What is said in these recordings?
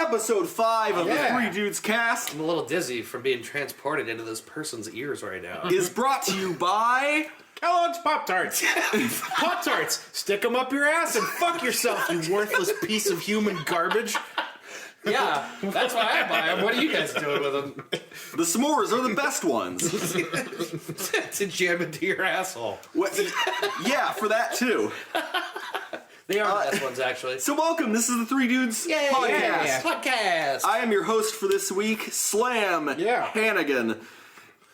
Episode 5 of the Three Dudes Cast I'm a little dizzy from being transported into this person's ears right now. is brought to you by... Kellogg's Pop-Tarts. Pop-Tarts. Stick them up your ass and fuck yourself, you worthless piece of human garbage. Yeah, that's why I buy them. What are you guys doing with them? The s'mores are the best ones. To jam into your asshole. Yeah, for that too. They are the best ones, actually. So welcome, this is the Three Dudes Podcast. Podcast. I am your host for this week, Slam Hannigan,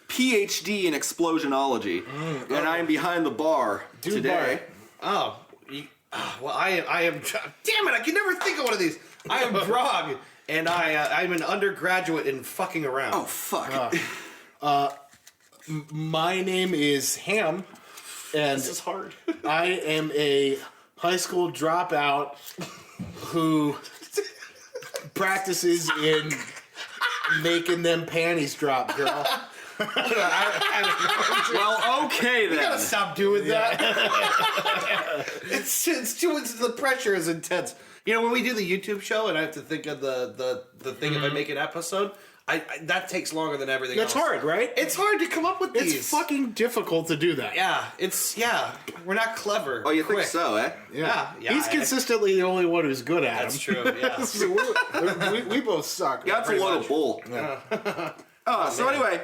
PhD in Explosionology. And I am behind the bar today. Well, I am. Damn it! I can never think of one of these. I am Grog, and I'm an undergraduate in fucking around. Oh, fuck. My name is Ham, and This is hard. I am a high school dropout who practices in making them panties drop, girl. Well, okay then. You gotta stop doing that. it's too much. The pressure is intense. You know, when we do the YouTube show and I have to think of the thing if I make an episode, I that takes longer than everything That's else. hard, right? It's hard to come up with these. It's fucking difficult to do that. We're not clever. Oh, you Quick. think so, eh? Yeah. He's consistently the only one who's good at That's them. true. Yeah. So we both suck. That's a Pretty load much. of bull. So man. anyway,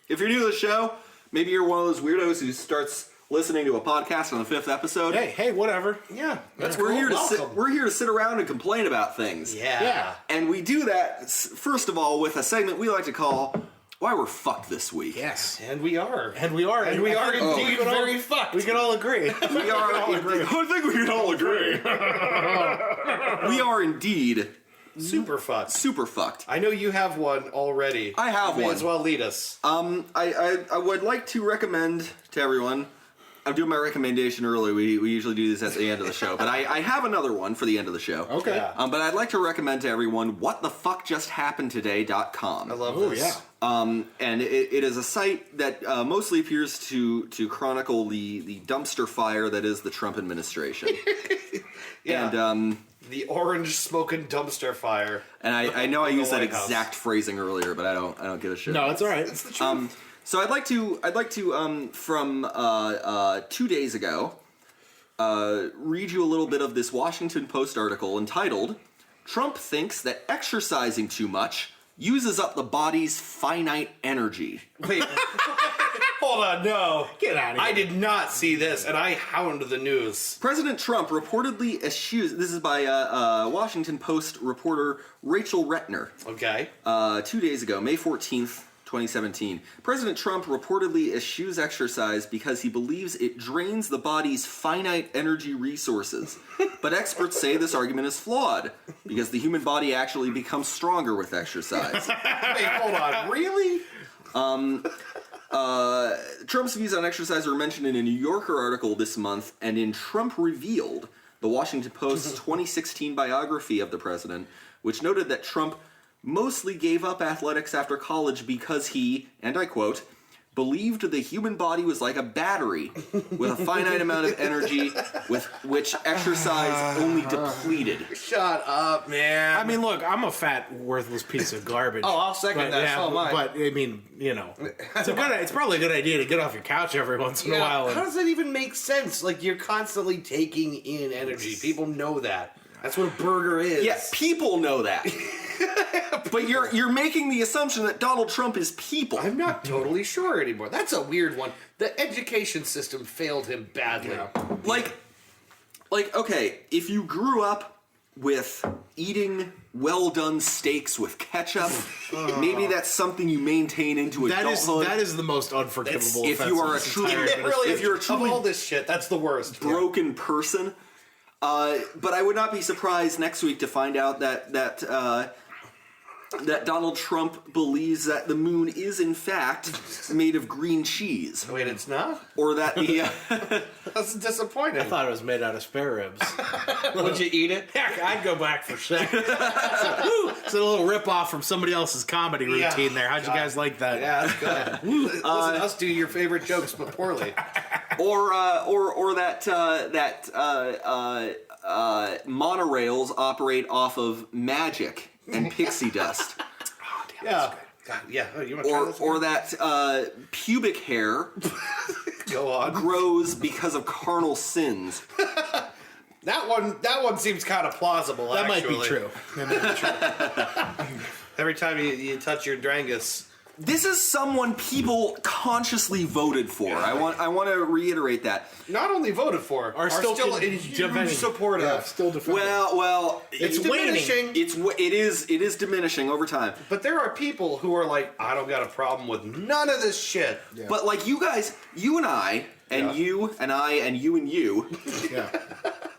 if you're new to the show, maybe you're one of those weirdos who starts listening to a podcast on the 5th episode. Hey, whatever. Yeah. That's We're cool. here to Welcome. we're here to sit around and complain about things. Yeah. And we do that first of all with a segment we like to call "Why We're Fucked This Week." Yes. And we are. And we are. And we are I think indeed very fucked. We can all agree. We are. I think we can all agree. We are indeed Super fucked. super fucked. I know you have one already. I have you may one. as well lead us. I would like to recommend to everyone. I'm doing my recommendation early. We usually do this at the end of the show, but I have another one for the end of the show. Okay. Yeah. But I'd like to recommend to everyone whatthefuckjusthappenedtoday.com. I love Oh, this. yeah. And it is a site that mostly appears to chronicle the dumpster fire that is the Trump administration. Yeah. And The orange smoking dumpster fire. I know I In the used that White House. exact phrasing earlier, but I don't give a shit. No, it's all right. It's the truth. So I'd like to from 2 days ago read you a little bit of this Washington Post article entitled "Trump Thinks That Exercising Too Much Uses Up the Body's Finite Energy." Wait. Hold on, no. Get out of here. I did not see this, and I hound the news. President Trump reportedly eschews. This is by Washington Post reporter Rachel Retner. Okay. 2 days ago, May 14th, 2017. President Trump reportedly eschews exercise because he believes it drains the body's finite energy resources. But experts say this argument is flawed because the human body actually becomes stronger with exercise. Wait, hold on. Really? Trump's views on exercise were mentioned in a New Yorker article this month, and in Trump Revealed, the Washington Post's 2016 biography of the president, which noted that Trump mostly gave up athletics after college because he, and I quote, believed the human body was like a battery with a finite amount of energy with which exercise only depleted. Shut up, man. I mean, look, I'm a fat, worthless piece of garbage. Oh, I'll second that. So am I. But I mean, you know, it's probably a good idea to get off your couch every once in a while. How does that even make sense? Like, you're constantly taking in energy. People know that. That's what a burger is. Yeah, people know that. But you're making the assumption that Donald Trump is people. I'm not totally sure anymore. That's a weird one. The education system failed him badly. Like, okay, if you grew up with eating well-done steaks with ketchup, maybe that's something you maintain into adulthood. That is the most unforgivable. If offense you are in a this truly- entire It really If is. you're a Of truly all this shit, that's the worst. broken person. But I would not be surprised next week to find out that Donald Trump believes that the moon is in fact made of green cheese, Wait, it's not? or that the That's disappointing. I thought it was made out of spare ribs. Would you eat it? Heck, I'd go back for sure. It's a little rip-off from somebody else's comedy routine there. How'd you guys like that? Yeah, that's good. Listen, us do your favorite jokes, but poorly. or that monorails operate off of magic and pixie dust. Yeah. God, yeah. Oh, you want to try this? Or that pubic hair Go on. grows because of carnal sins. That one seems kind of plausible. That might actually. be true. That might be true. Every time you touch your Drangus, This is someone people consciously voted for. I want to reiterate that. not only voted for, are still in huge defending. support Yeah, of. still defending. Well, It's waning. diminishing. it is diminishing over time. But there are people who are like, I don't got a problem with none of this shit. Yeah. But like you guys, you and I, and Yeah. you and I, and you and you, Yeah.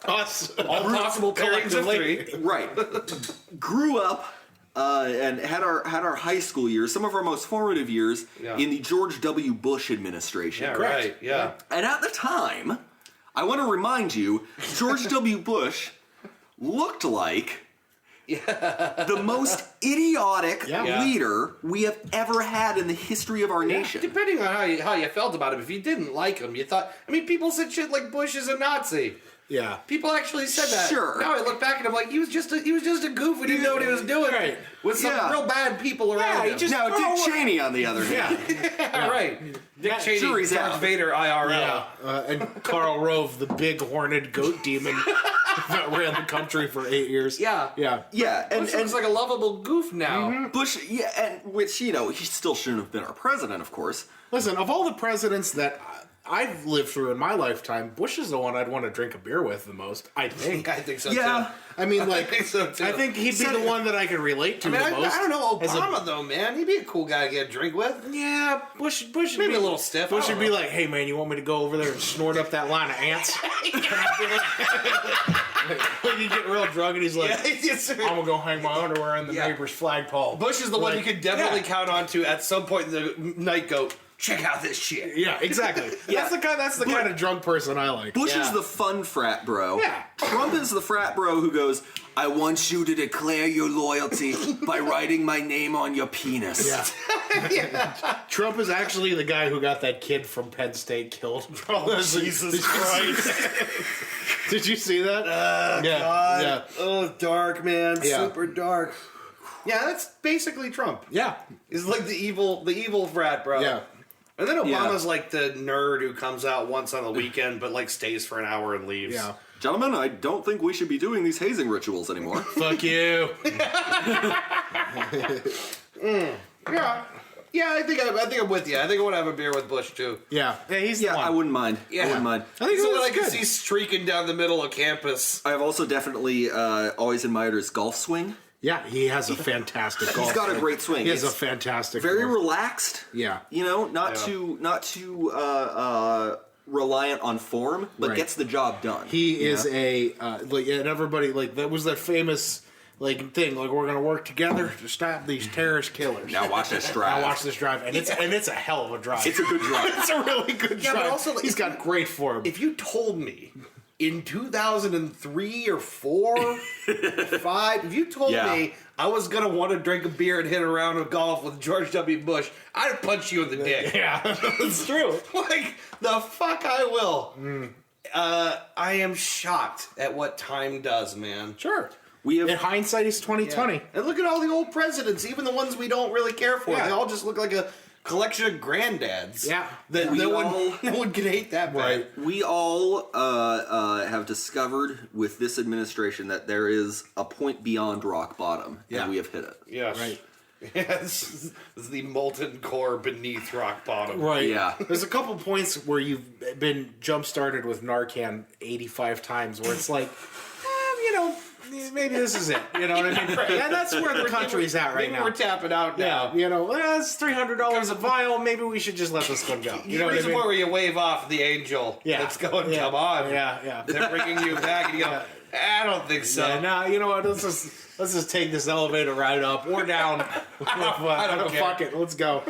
Us, all possible pairings of three. right, grew up and had our high school years, some of our most formative years, Yeah. in the George W. Bush administration. Yeah, Correct. right. Yeah. And at the time, I want to remind you, George W. Bush looked like the most idiotic Yeah. leader we have ever had in the history of our nation. Depending on how you felt about him, if you didn't like him, you thought. I mean, people said shit like Bush is a Nazi. Yeah. People actually said that. Sure. Now I look back and I'm like, he was just a goof and didn't know what he was doing. Right. With some Yeah. real bad people around Yeah, he him. just- Now, Oh, Dick Cheney, on the other hand, Yeah, right. Dick Yeah, Cheney, sure he's Darth out. Vader, IRL. Yeah. And Karl Rove, the big horned goat demon that ran the country for 8 years. Yeah. Yeah. yeah, Bush looks like a lovable goof now. Bush, yeah, and which he still shouldn't have been our president, of course. Listen, of all the presidents that I've lived through in my lifetime, Bush is the one I'd want to drink a beer with the most, I think. I think so Yeah. too. I mean, like, think so, too. I think he'd be the one that I could relate to I mean, the most. I don't know As a- Obama though, man. He'd be a cool guy to get a drink with. Yeah, Bush would Maybe be a little stiff. Bush I would don't be know. like, "Hey man, you want me to go over there and snort up that line of ants?" Like you get real drunk and he's like, Yes, sir. "I'm gonna go hang my underwear on the Yeah. neighbor's flagpole." Bush is the one you Like, could definitely yeah. count on to at some point in the night. Go check out this shit. Yeah, exactly. Yeah. That's the kind of drunk person I like. Bush Yeah. is the fun frat bro. Yeah. Trump is the frat bro who goes, I want you to declare your loyalty by writing my name on your penis. Yeah. Trump is actually the guy who got that kid from Penn State killed. Oh, Jesus Christ. Did you see that? Yeah. God. Yeah. Oh, dark, man. Yeah. Super dark. Yeah, that's basically Trump. Yeah. He's like the evil frat bro. Yeah. And then Yeah. Obama's like the nerd who comes out once on the weekend, but like stays for an hour and leaves. Yeah. Gentlemen, I don't think we should be doing these hazing rituals anymore. Fuck you. Yeah. Yeah, I think I'm with you. I think I want to have a beer with Bush too. Yeah. Yeah, he's the Yeah, one. I wouldn't mind. Yeah. I wouldn't mind. I think He's the one I that's can good. see streaking down the middle of campus. I've also definitely always admired his golf swing. Yeah, he has a fantastic golf He's got a swing. great swing. He has a It's fantastic very golf. relaxed. Yeah. You know, not Yeah. too reliant on form, but Right. gets the job done. He you is know? like, and everybody, like, that was that famous, like, thing, like, we're gonna work together to stop these terrorist killers. Now watch this drive. Now watch this drive, and it's a hell of a drive. It's a good drive. It's a really good Yeah, drive. but also, like, he's got great form. If you told me in 2003 or 4 or 5, if you told Yeah. me I was going to want to drink a beer and hit a round of golf with George W. Bush, I'd punch you in the dick. Yeah, it's true. Like, the fuck I will. I am shocked at what time does, man. Sure. We have In hindsight, he's 2020. And look at all the old presidents, even the ones we don't really care for. Yeah. They all just look like a collection of granddads. Yeah. That We no all- one can hate that bad. Right. we all have discovered with this administration that there is a point beyond rock bottom, Yeah. and we have hit it. Yes. Right. Yes. This is the molten core beneath rock bottom. Right. Yeah. There's a couple points where you've been jump started with Narcan 85 times where it's like, you know, maybe this is it. You know what I mean? Yeah, that's where the country's at right Maybe now. we're tapping out now. Yeah, you know, it's $300 a vial. Maybe we should just let this one go. You know what I There's a mean? point where you wave off the angel. Yeah. That's going, Yeah. come on. Yeah, yeah. They're bringing you back, and you go, I don't think so. Yeah, no, you know what? Let's just take this elevator ride up or down. I don't care. Fuck it. Let's go.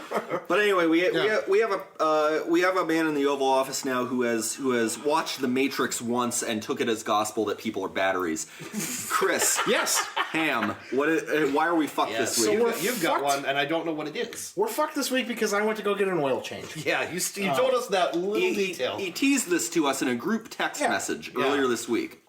But anyway, we Yeah. have a man in the Oval Office now who has watched The Matrix once and took it as gospel that people are batteries. Chris, Yes. Ham, why are we fucked Yes. this So week? you've got fucked. one, and I don't know what it is. We're fucked this week because I went to go get an oil change. Yeah, you told us that little he detail. teased this to us in a group text Yeah. message Yeah. earlier this week.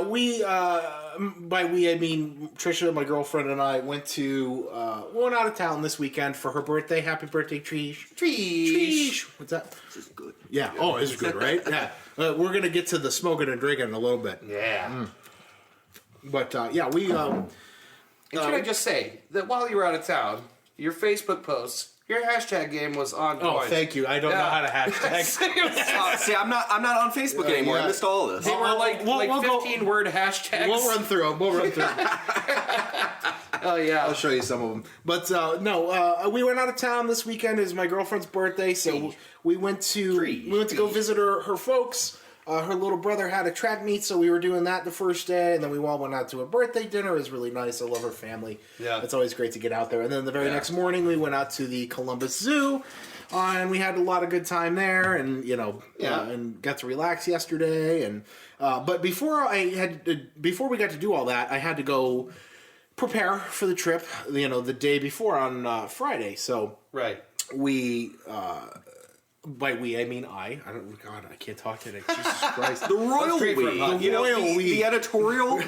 we by we I mean Trisha, my girlfriend, and I went out of town this weekend for her birthday. Happy birthday, Trish! Trish! What's that? This is good. Yeah. Oh, it's good, right? Yeah. We're gonna get to the smoking and drinking in a little bit. Yeah. But we. And can I just say that while you were out of town, your Facebook posts, your hashtag game was on point. Oh, thank you. I don't know how to hashtag. See, I'm not on Facebook anymore. I missed all of this. They were like we'll 15-word hashtags. We'll run through them. Oh, yeah. I'll show you some of them. But we went out of town this weekend. It was my girlfriend's birthday, so we went to go visit her folks. Her little brother had a track meet, so we were doing that the first day, and then we all went out to a birthday dinner. It was really nice. I love her family. Yeah. It's always great to get out there. And then the very next morning, we went out to the Columbus Zoo, and we had a lot of good time there, and and got to relax yesterday. And but before we got to do all that, I had to go prepare for the trip. The day before on Friday. So Right. we. By we, I mean I. God, I can't talk today. Jesus Christ. The royal great for a we. pod. The editorial.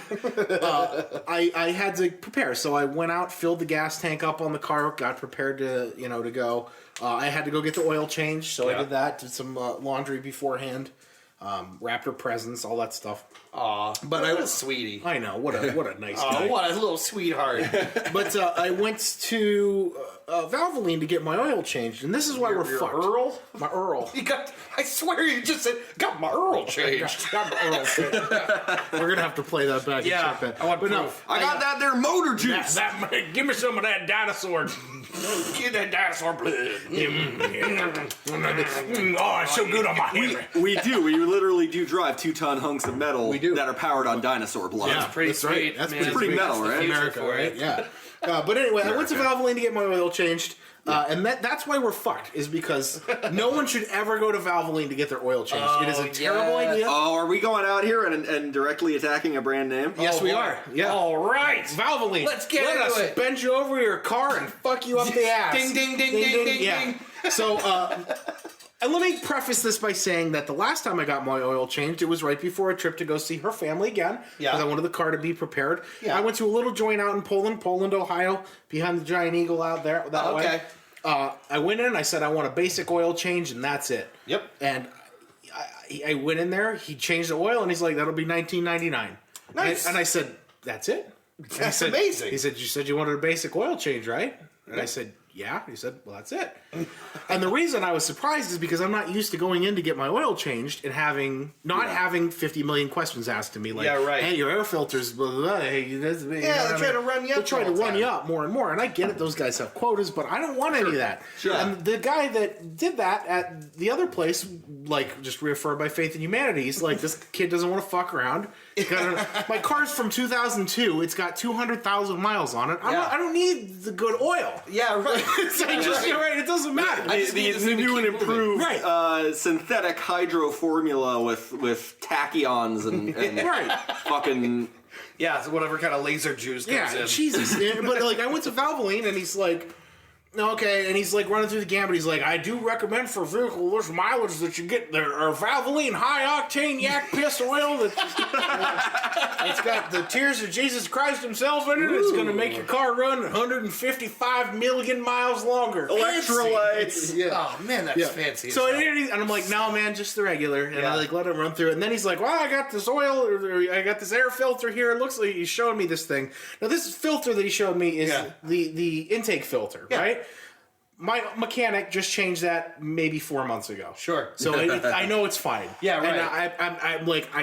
I had to prepare, so I went out, filled the gas tank up on the car, got prepared to to go. I had to go get the oil changed, so I did that. Did some laundry beforehand, wrapped her presents, all that stuff. Aw, But what a sweetie. I know what a nice guy. Oh, what a little sweetheart. But I went to Valvoline to get my oil changed, and this is why we're fucked. Earl? My Earl. I swear you just said, got my Earl changed. Got my Earl changed. We're gonna have to play that back. Yeah, and check that. I want but proof. I got that there motor juice. Give me some of that dinosaur. Get that dinosaur blood. Oh, it's so good on my hair. We do. We literally do drive 2-ton hunks of metal that are powered on dinosaur blood. Yeah, pretty that's right. sweet, That's man. pretty sweet. metal, That's the right? America, For right? it. Yeah. But anyway, I went to Valvoline to get my oil changed. And that's why we're fucked, is because no one should ever go to Valvoline to get their oil changed. It is a terrible idea. Oh, are we going out here and directly attacking a brand name? Yes, we boy. are. Yeah. All right. Valvoline. Let's get Let into us it. bend you over your car and fuck you up the ass. Ding, ding, ding, ding, ding, Yeah. ding. So, and let me preface this by saying that the last time I got my oil changed, it was right before a trip to go see her family again. Yeah. Because I wanted the car to be prepared. Yeah. I went to a little joint out in Poland, Ohio, behind the Giant Eagle out there. That way. Okay. I went in, I said I want a basic oil change, and that's it. Yep. And I went in there, he changed the oil, and he's like, that'll be $19.99. Nice. And I said, that's it? That's He said, amazing. He said, you said you wanted a basic oil change, right? And I said, yeah. He said, well, that's it. And the reason I was surprised is because I'm not used to going in to get my oil changed and having 50 million questions asked to me. Like, Yeah, right. hey, your air filter's blah, blah, blah. Hey, this, they're trying to run you up They're trying to all the run time. you up more and more. And I get it. Those guys have quotas, but I don't want any of that. Sure. And the guy that did that at the other place, like, just reaffirmed by faith in humanity. He's like, this kid doesn't want to fuck around. My car's from 2002. It's got 200,000 miles on it. I don't need the good oil. Yeah, right. It's like, you're right. It doesn't matter. The new and improved Right. synthetic hydro formula with tachyons and Right. fucking. Yeah, so whatever kind of laser juice comes Yeah, in. Jesus. Yeah, but like, I went to Valvoline and he's like, okay, and he's like running through the gambit. He's like, I do recommend for vehicle less mileage that you get there are Valvoline high octane yak piss oil that it's got the tears of Jesus Christ himself in it. It's going to make your car run 155 million miles longer. Electrolytes. Yeah. Oh, man, that's fancy. as So hell. and I'm like, no, man, just the regular. And I Yeah. like let him run through it. And then he's like, well, I got this oil, or I got this air filter here. It looks like he's showing me this thing. Now, this filter that he showed me is Yeah. the intake filter, right? My mechanic just changed that maybe 4 months ago. Sure. So I know it's fine. Yeah, right. And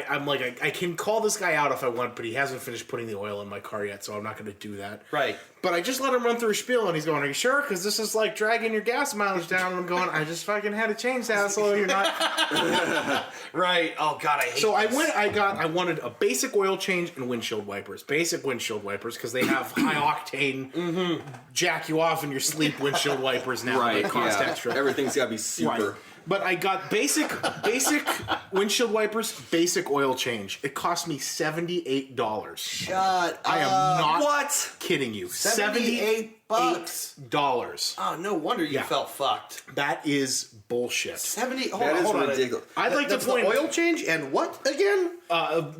I'm like, I can call this guy out if I want, but he hasn't finished putting the oil in my car yet, so I'm not going to do that. Right. But I just let him run through a spiel, and he's going, are you sure? Because this is like dragging your gas mileage down. And I'm going, I just fucking had to change that, so you're not. Right. Oh, God, I hate So this. I wanted a basic oil change and windshield wipers. Basic windshield wipers, because they have high octane, jack you off in your sleep windshield wipers now. Right. They cost Yeah. extra. Everything's got to be super. Right. But I got basic windshield wipers, basic oil change. It cost me $78. Shut I am not What? kidding you. $78? $8. Oh, no wonder you Yeah. felt fucked. That is bullshit. 70. Hold That on, is hold on. ridiculous. I'd like to That's point the oil change and what again?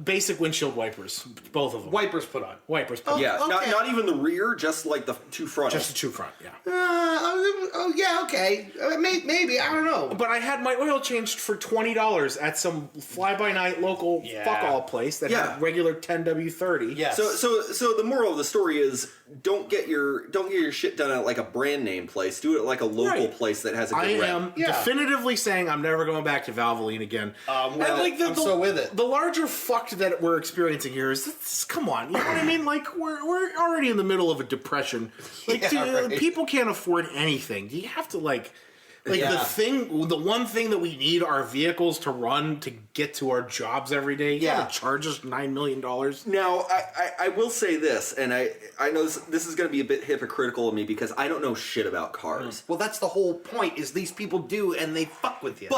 basic windshield wipers, both of them. Wipers put on. Wipers. Yeah, Okay. not even the rear, just like the two front. Just the two front. Yeah. Oh yeah, okay. Maybe I don't know. But I had my oil changed for $20 at some fly-by-night local Yeah. fuck-all place that Yeah. had regular 10W30. Yes. So the moral of the story is don't get your shit done at like a brand name place. Do it at like a local Right. place that has a I good rep. am Yeah. definitively saying I'm never going back to Valvoline again. I'm the, so with it. The larger fuck that we're experiencing here is this, come on, you know what I mean? Like we're already in the middle of a depression. Like Yeah, right. people can't afford anything. Do you have to like Yeah. the one thing that we need are vehicles to run to get to our jobs every day. You Yeah. gotta charge us $9 million. Now, I will say this, and I know this is going to be a bit hypocritical of me because I don't know shit about cars. Well, that's the whole point. Is these people do and they fuck with you.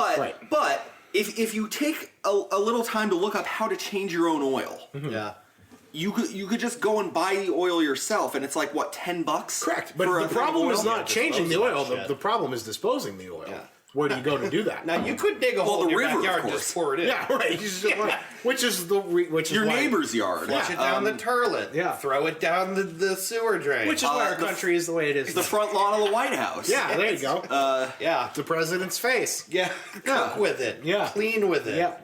But if you take a little time to look up how to change your own oil, yeah. you could just go and buy the oil yourself, and it's like what, $10? Correct. But for a the thing of problem is oil? not changing the disposing oil. that shit. The problem is disposing the oil. Yeah. Where do you go to do that? Now you could dig a hole the in your river, of backyard and course. just pour it in. yeah, right. Which is Your why- neighbor's yard. Flush it down the toilet. yeah. Throw it down the sewer drain. Which is why our the- country is the way it is. The front lawn of the White House. yeah, there you go. yeah. The president's face. Yeah. Cook with it. Yeah. Clean with it. Yeah.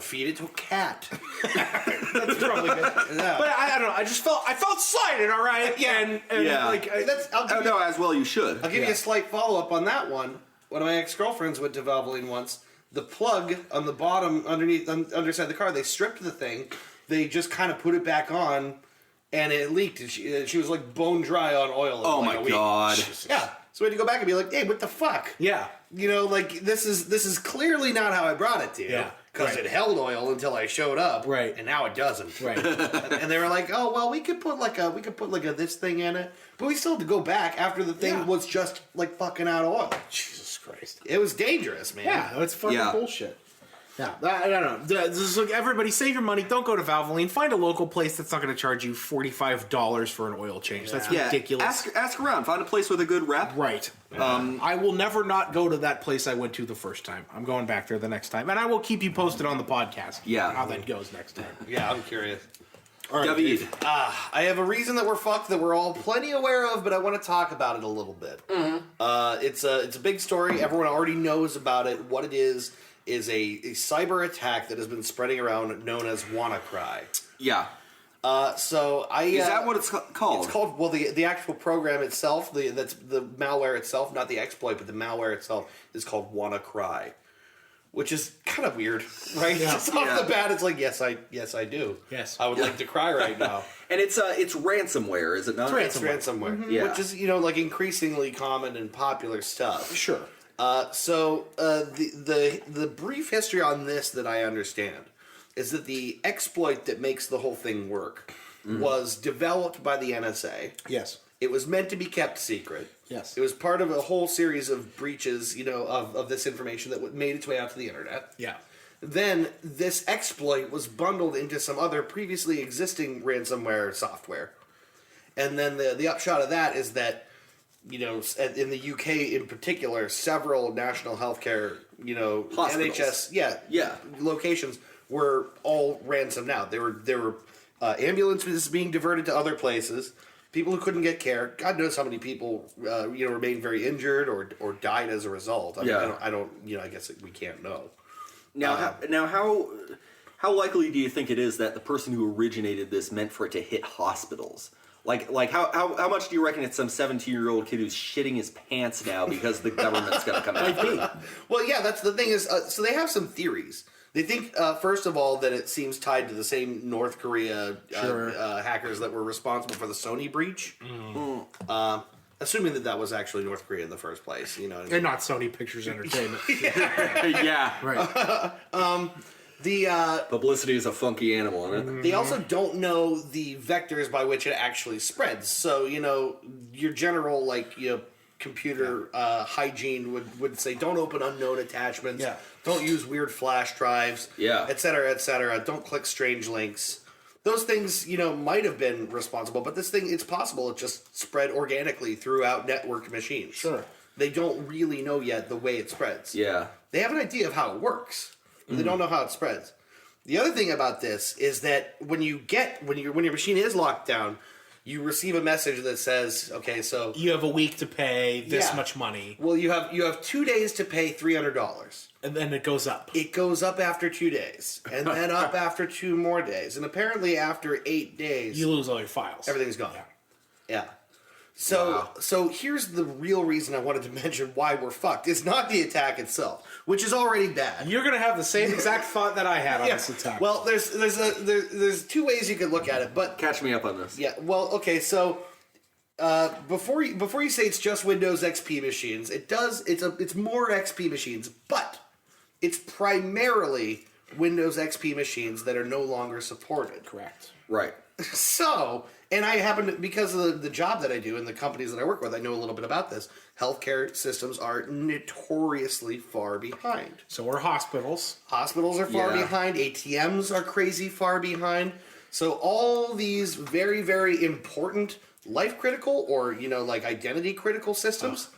Feed it to a cat. That's probably good. Yeah. But I don't know. I felt slighted. All right. Yeah. And Yeah. like I'll give Oh, you no, as well you should. I'll give you a slight follow-up on that one. One of my ex-girlfriends went to Valvoline once. The plug on the bottom, underside the car, they stripped the thing. They just kind of put it back on, and it leaked. And she was like bone dry on oil. In Oh like my a week. God. Yeah. So we had to go back and be like, hey, what the fuck? yeah. You know, like this is clearly not how I brought it to you. Yeah, Because right. it held oil until I showed up. Right. And now it doesn't. Right. And they were like, "Oh well, we could put like a this thing in it, but we still had to go back after the thing Yeah. was just like fucking out of oil. Jesus Christ. It was dangerous, man. Yeah, that's fucking Yeah. bullshit. Yeah, I don't know. This is like, everybody, save your money. Don't go to Valvoline. Find a local place that's not going to charge you $45 for an oil change. That's Yeah, ridiculous. ask around. Find a place with a good rep. Right. I will never not go to that place I went to the first time. I'm going back there the next time, and I will keep you posted on the podcast. Yeah. how that goes next time. Yeah, I'm curious. All right, David. Dave. I have a reason that we're fucked that we're all plenty aware of, but I want to talk about it a little bit. It's a big story. Everyone already knows about it. What it is a cyber attack that has been spreading around, known as WannaCry. Yeah. So I Is that what it's called? It's called, well, the actual program itself, that's the malware itself, not the exploit, but the malware itself is called WannaCry, which is kind of weird, right? Yeah. Just off Yeah. the bat, it's like, yes, I do. Yes. I would like to cry right now. And it's ransomware, is it not? It's It's ransomware, Yeah. which is like increasingly common and popular stuff. Sure. So the brief history on this that I understand is that the exploit that makes the whole thing work was developed by the NSA. Yes. It was meant to be kept secret. Yes. It was part of a whole series of breaches, of this information that made its way out to the internet. Yeah. Then this exploit was bundled into some other previously existing ransomware software. And then the upshot of that is that, in the UK in particular, several national healthcare, Hospitals. NHS, locations were all ransomed out. There were ambulances being diverted to other places. People who couldn't get care. God knows how many people, remained very injured or died as a result. I mean, Yeah. I don't. I guess we can't know. Now, how likely do you think it is that the person who originated this meant for it to hit hospitals? Like how much do you reckon it's some 17-year-old kid who's shitting his pants now because the government's going to come after him? Well, yeah, that's the thing is, so they have some theories. They think, first of all, that it seems tied to the same North Korea hackers that were responsible for the Sony breach. Assuming that was actually North Korea in the first place, what I mean? And not Sony Pictures Entertainment. Yeah. Right. Publicity is a funky animal, isn't it? They also don't know the vectors by which it actually spreads. So, your general, computer hygiene would say don't open unknown attachments, Yeah. don't use weird flash drives, Yeah. et cetera, et cetera. Don't click strange links. those things, might have been responsible, but this thing, it's possible it just spread organically throughout network machines. Sure. They don't really know yet the way it spreads. Yeah. They have an idea of how it works, but they don't know how it spreads. The other thing about this is that when your machine is locked down, you receive a message that says, okay, so You have a week to pay this Yeah. much money, well, you have 2 days to pay $300. and then it goes up. It goes up after 2 days, and then up after 2 more days, and apparently after 8 days, You lose all your files. everything's gone. Yeah. Yeah. So Wow. so here's the real reason I wanted to mention why we're fucked. It's not the attack itself, which is already bad. You're gonna have the same exact thought that I had on this attack. Well, there's 2 ways you could look at it, but Catch me up on this. yeah. Well, okay. So before you say it's just Windows XP machines, it's more XP machines, but it's primarily Windows XP machines that are no longer supported. correct. Right. So, and I happen to, because of the job that I do and the companies that I work with, I know a little bit about this. Healthcare systems are notoriously far behind. So we're hospitals. Hospitals are far Yeah. behind. ATMs are crazy far behind. So all these very, very important life critical or, like identity critical systems,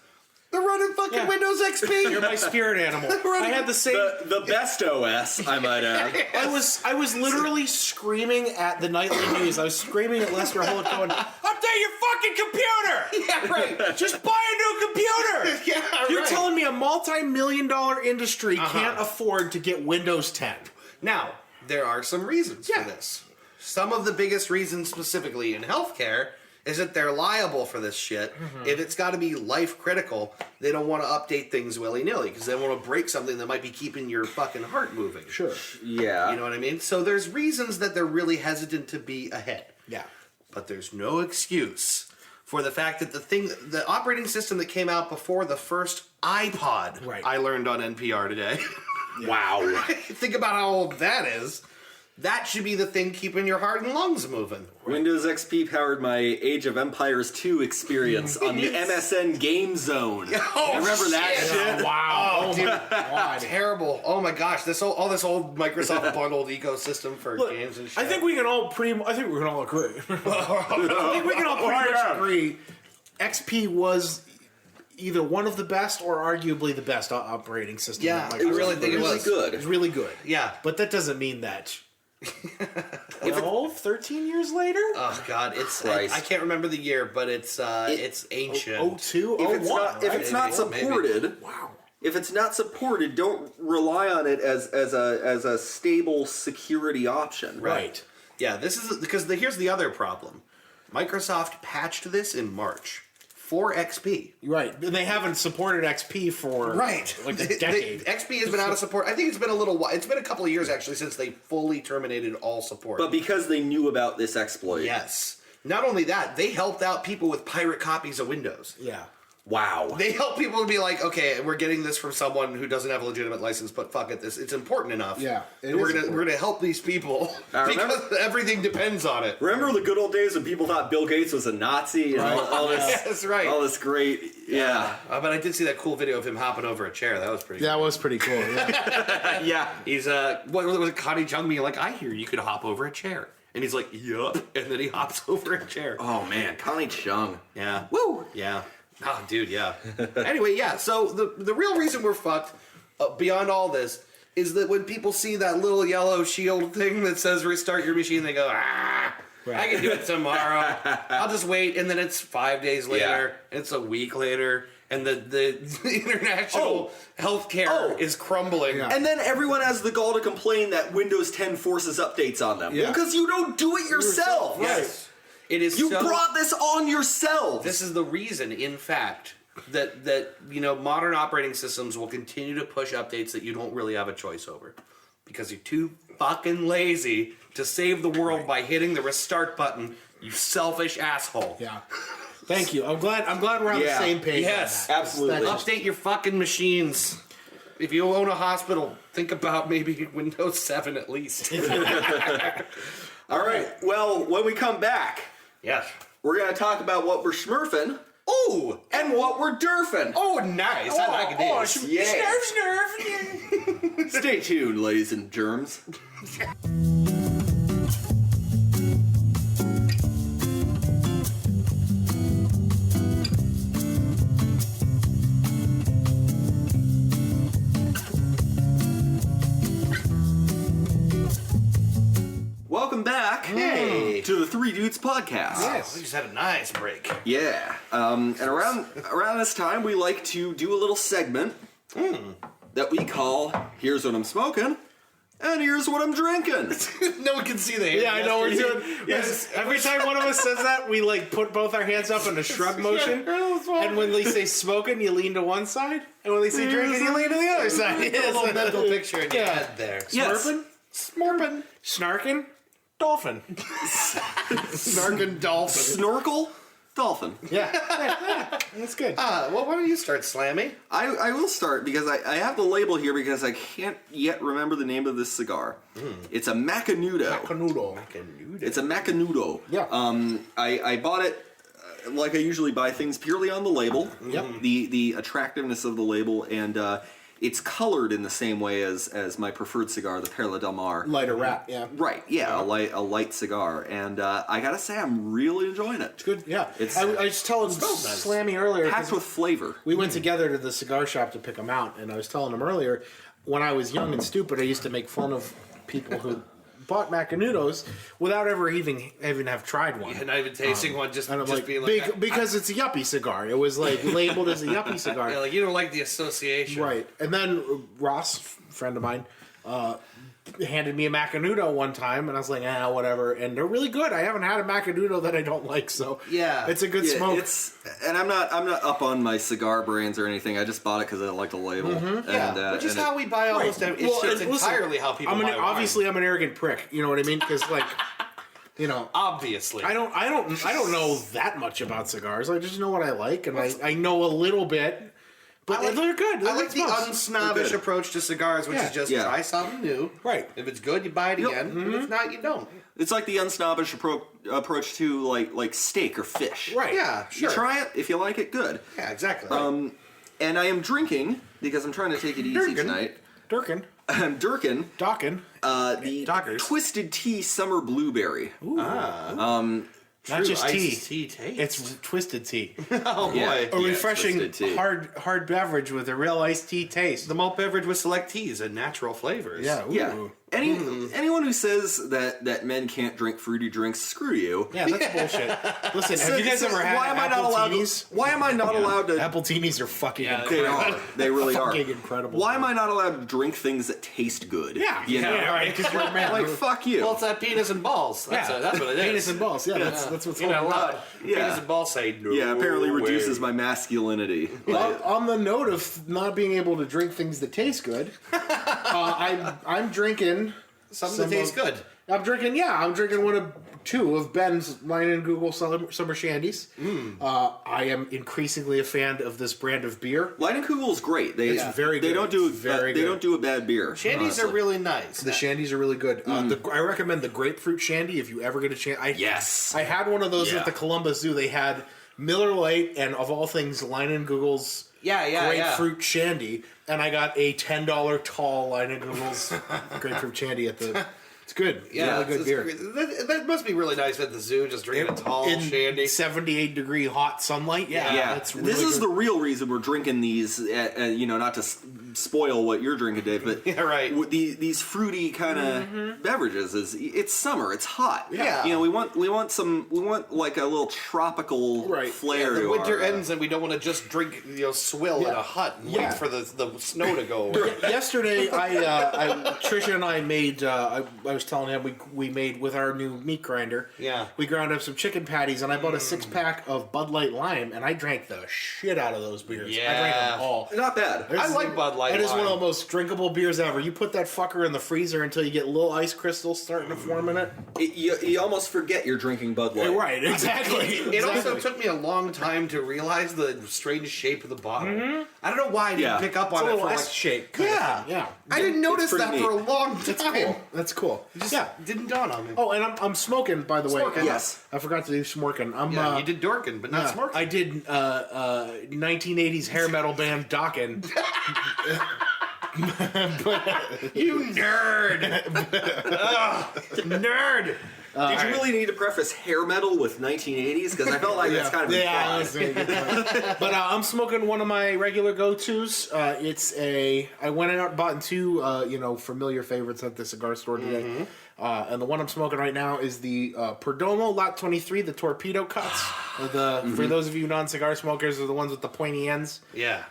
they're running fucking Yeah. Windows XP. You're my spirit animal. I had the same. The best OS, I might add. I was literally screaming at the nightly news. I was screaming at Lester Holt, going, "Update your fucking computer! Yeah, right. Just buy a new computer!" Yeah, You're right. telling me a multi-million-dollar industry can't afford to get Windows 10? Now, there are some reasons Yeah. for this. Some of the biggest reasons specifically in healthcare is that they're liable for this shit. If it's got to be life critical, they don't want to update things willy-nilly because they want to break something that might be keeping your fucking heart moving. Sure. Yeah. You know what I mean? So there's reasons that they're really hesitant to be ahead. Yeah. But there's no excuse for the fact that the operating system that came out before the first iPod, Right. I learned on NPR today. Wow. Think about how old that is. That should be the thing keeping your heart and lungs moving. Windows XP powered my Age of Empires 2 experience on the MSN Game Zone. Oh, Remember that shit. shit? Wow. Oh, dude. God. Terrible. Oh my gosh, all this old Microsoft bundled ecosystem for Look, games and shit. I think we can all agree. I think we can all pretty much agree. XP was either one of the best or arguably the best operating system. Yeah, that I Microsoft really think it really was. good. It was really good. Yeah. But that doesn't mean that 13 years later? Oh god, it's Christ. I can't remember the year, but it's ancient. 02? If it's 01, not, if right? it's not Maybe. supported, Wow. if it's not supported, don't rely on it as a stable security option. Right. Yeah, this is because here's the other problem. Microsoft patched this in March for XP. Right. And they haven't supported XP for like a decade. XP has been out of support. I think it's been a little while. It's been a couple of years actually since they fully terminated all support. But because they knew about this exploit. yes. Not only that, they helped out people with pirate copies of Windows. Yeah. Wow. They help people to be like, okay, we're getting this from someone who doesn't have a legitimate license, but fuck it, it's important enough. Yeah, And we're gonna help these people remember- because everything depends on it. Remember the good old days when people thought Bill Gates was a Nazi and all this, That's right. all this great, yeah. But I did see that cool video of him hopping over a chair. That was pretty. That was pretty cool. Yeah. Yeah. He's what was it? Connie Chung being like, I hear you could hop over a chair, and he's like, yup, and then he hops over a chair. Oh man, Connie Chung. Yeah. Woo. Yeah. Oh, dude, yeah. Anyway, yeah, so the real reason we're fucked, beyond all this, is that when people see that little yellow shield thing that says restart your machine, they go, I can do it tomorrow. I'll just wait. And then it's 5 days later, and it's a week later, and the international healthcare is crumbling. Yeah. And then everyone has the gall to complain that Windows 10 forces updates on them. Yeah. Because you don't do it yourself. Yes. It is You so, brought this on yourself. This is the reason, in fact, that modern operating systems will continue to push updates that you don't really have a choice over, because you're too fucking lazy to save the world by hitting the restart button. You selfish asshole. Yeah. Thank you. I'm glad we're on Yeah. the same page. Yes, on that. absolutely. That's- Update your fucking machines. If you own a hospital, think about maybe Windows 7 at least. All right. Well, when we come back, Yes. we're going to talk about what we're smurfing Oh, and what we're derfing. oh, nice. I like this. Yeah. Stay tuned, ladies and germs. welcome back to the Three Dudes podcast. Yes, we just had a nice break. Yeah, and around this time, we like to do a little segment that we call "Here's What I'm Smoking." And here's what I'm drinking. No one can see the hand. Yeah, I know we're gesture. doing. Yes. Every time one of us says that, we like put both our hands up in a shrug motion. And when they say smoking, you lean to one side, and when they say drinking, you lean to the other side. A little mental picture in your head there. Yes. Smurping, smurping, snarking, dolphin. Snarkin' dolphin. Snorkel, dolphin. Yeah, that's good. Well, why don't you start, Slammy? I will start because I have the label here because I can't yet remember the name of this cigar. It's a Macanudo. Canoodle. It's a Macanudo. Yeah. I bought it like I usually buy things purely on the label. Yep. The attractiveness of the label, and it's colored in the same way as my preferred cigar, the Perla del Mar. Lighter rat. Yeah. Right. Yeah. A light cigar, and I gotta say I'm really enjoying it. Good. Yeah. It's I was telling Slammy earlier. packed with flavor. We went together to the cigar shop to pick them out, and I was telling him earlier, when I was young and stupid, I used to make fun of people who bought Macanudos without ever even have tried one. And not even tasting one, just And I'm like, being like, because it's a yuppie cigar. It was like labeled as a yuppie cigar. yeah, like you don't like the association, Right. And then Ross, friend of mine, handed me a Macanudo one time, and I was like, whatever. And they're really good. I haven't had a Macanudo that I don't like, so Yeah. it's a good Yeah, smoke. and I'm not up on my cigar brands or anything. I just bought it because I like the label. Yeah, which is and how we buy all those. It's Well, just and listen, entirely how people buy wine. obviously I'm an arrogant prick. You know what I mean? Because like, you know. Obviously. I don't know that much about cigars. I just know what I like, and I know a little bit. But they're good. I like the smokes. unsnobbish Good. approach to cigars, which Yeah. is just Yeah. try something new. Right. If it's good, you buy it again. And if not, you don't. It's like the unsnobbish approach to like steak or fish. Right. Yeah, You sure. try it. If you like it, good. Yeah, exactly. And I am drinking because I'm trying to take it easy Durkin. tonight. Durkin. I'm Durkin. Dawkin. The Dockers. Twisted Tea Summer Blueberry. Not just tea. Iced tea taste. It's twisted tea. oh boy. Yeah. A refreshing twisted tea. hard beverage with a real iced tea taste. The malt beverage with select teas and natural flavors. Yeah. Ooh. Yeah. Anyone who says that men can't drink fruity drinks, screw you. Yeah, that's bullshit. Listen, have you guys ever had Why am I not allowed? Appletinis? Why am I not allowed to? Appletinis are fucking They incredible. are. They really are. Fucking incredible. Why am I not allowed to drink things that taste good? Yeah. You know? Yeah, right. Because you're a man. Like fuck you. Well, it's that penis and balls. That's what it is. Penis and balls. Yeah, that's what's You're not going on. allowed. Yeah. Penis and balls say no. Yeah, apparently way. reduces my masculinity. On the note of not being able to drink things that taste good, I'm drinking Something some that tastes of- good. I'm drinking two of Ben's Line and Google Summer Shandies. I am increasingly a fan of this brand of beer. Leinenkugel is great. They very They good. don't do It's very they good. don't do a bad beer. Shandies honestly. are really nice. The shandies are really good. I recommend the grapefruit shandy if you ever get a chance. Yes. I had one of those Yeah. at the Columbus Zoo. They had Miller Lite and, of all things, Line and Google's grapefruit shandy, and I got a $10 tall Line and Google's grapefruit shandy at the. It's good. Yeah, Really good beer. That must be really nice at the zoo, just drinking a tall In shandy. 78-degree hot sunlight. Yeah, it's really this is good. the real reason we're drinking these. Not to spoil what you're drinking, Dave, but Yeah, right. These fruity kind of beverages is it's summer, it's hot. Yeah. we want like a little tropical Right. flair. The to winter our, ends and we don't want to just drink, swill in a hut and Yeah. wait for the snow to go away. Yesterday, Trisha and I made. I was telling him we made with our new meat grinder. Yeah. We ground up some chicken patties, and I bought a 6-pack of Bud Light Lime, and I drank the shit out of those beers. I drank Yeah. them all. Not bad. I like Bud Light It is one of Lime. the most drinkable beers ever. You put that fucker in the freezer until you get little ice crystals starting to form in it. You almost forget you're drinking Bud Light. Right, exactly. It also took me a long time to realize the strange shape of the bottle. I don't know why I didn't Yeah. pick up It's on a it little for S shape. kind of Yeah. thing. Yeah. I didn't notice pretty that for a neat. long time. Cool. That's cool. Yeah, didn't dawn on me. Oh, and I'm smoking, by the way. Smoking. Yes. I forgot to do smorking. I'm Yeah, you did Dorkin, but not Smirking. I did 1980s hair metal band Dokken. You nerd! Nerd. Did you really need to preface hair metal with 1980s? Because I felt like that's kind of implied. But I'm smoking one of my regular go-tos. I went out and bought two, familiar favorites at the cigar store today. And the one I'm smoking right now is the Perdomo Lot 23, the torpedo cuts. For those of you non-cigar smokers, are the ones with the pointy ends. Yeah.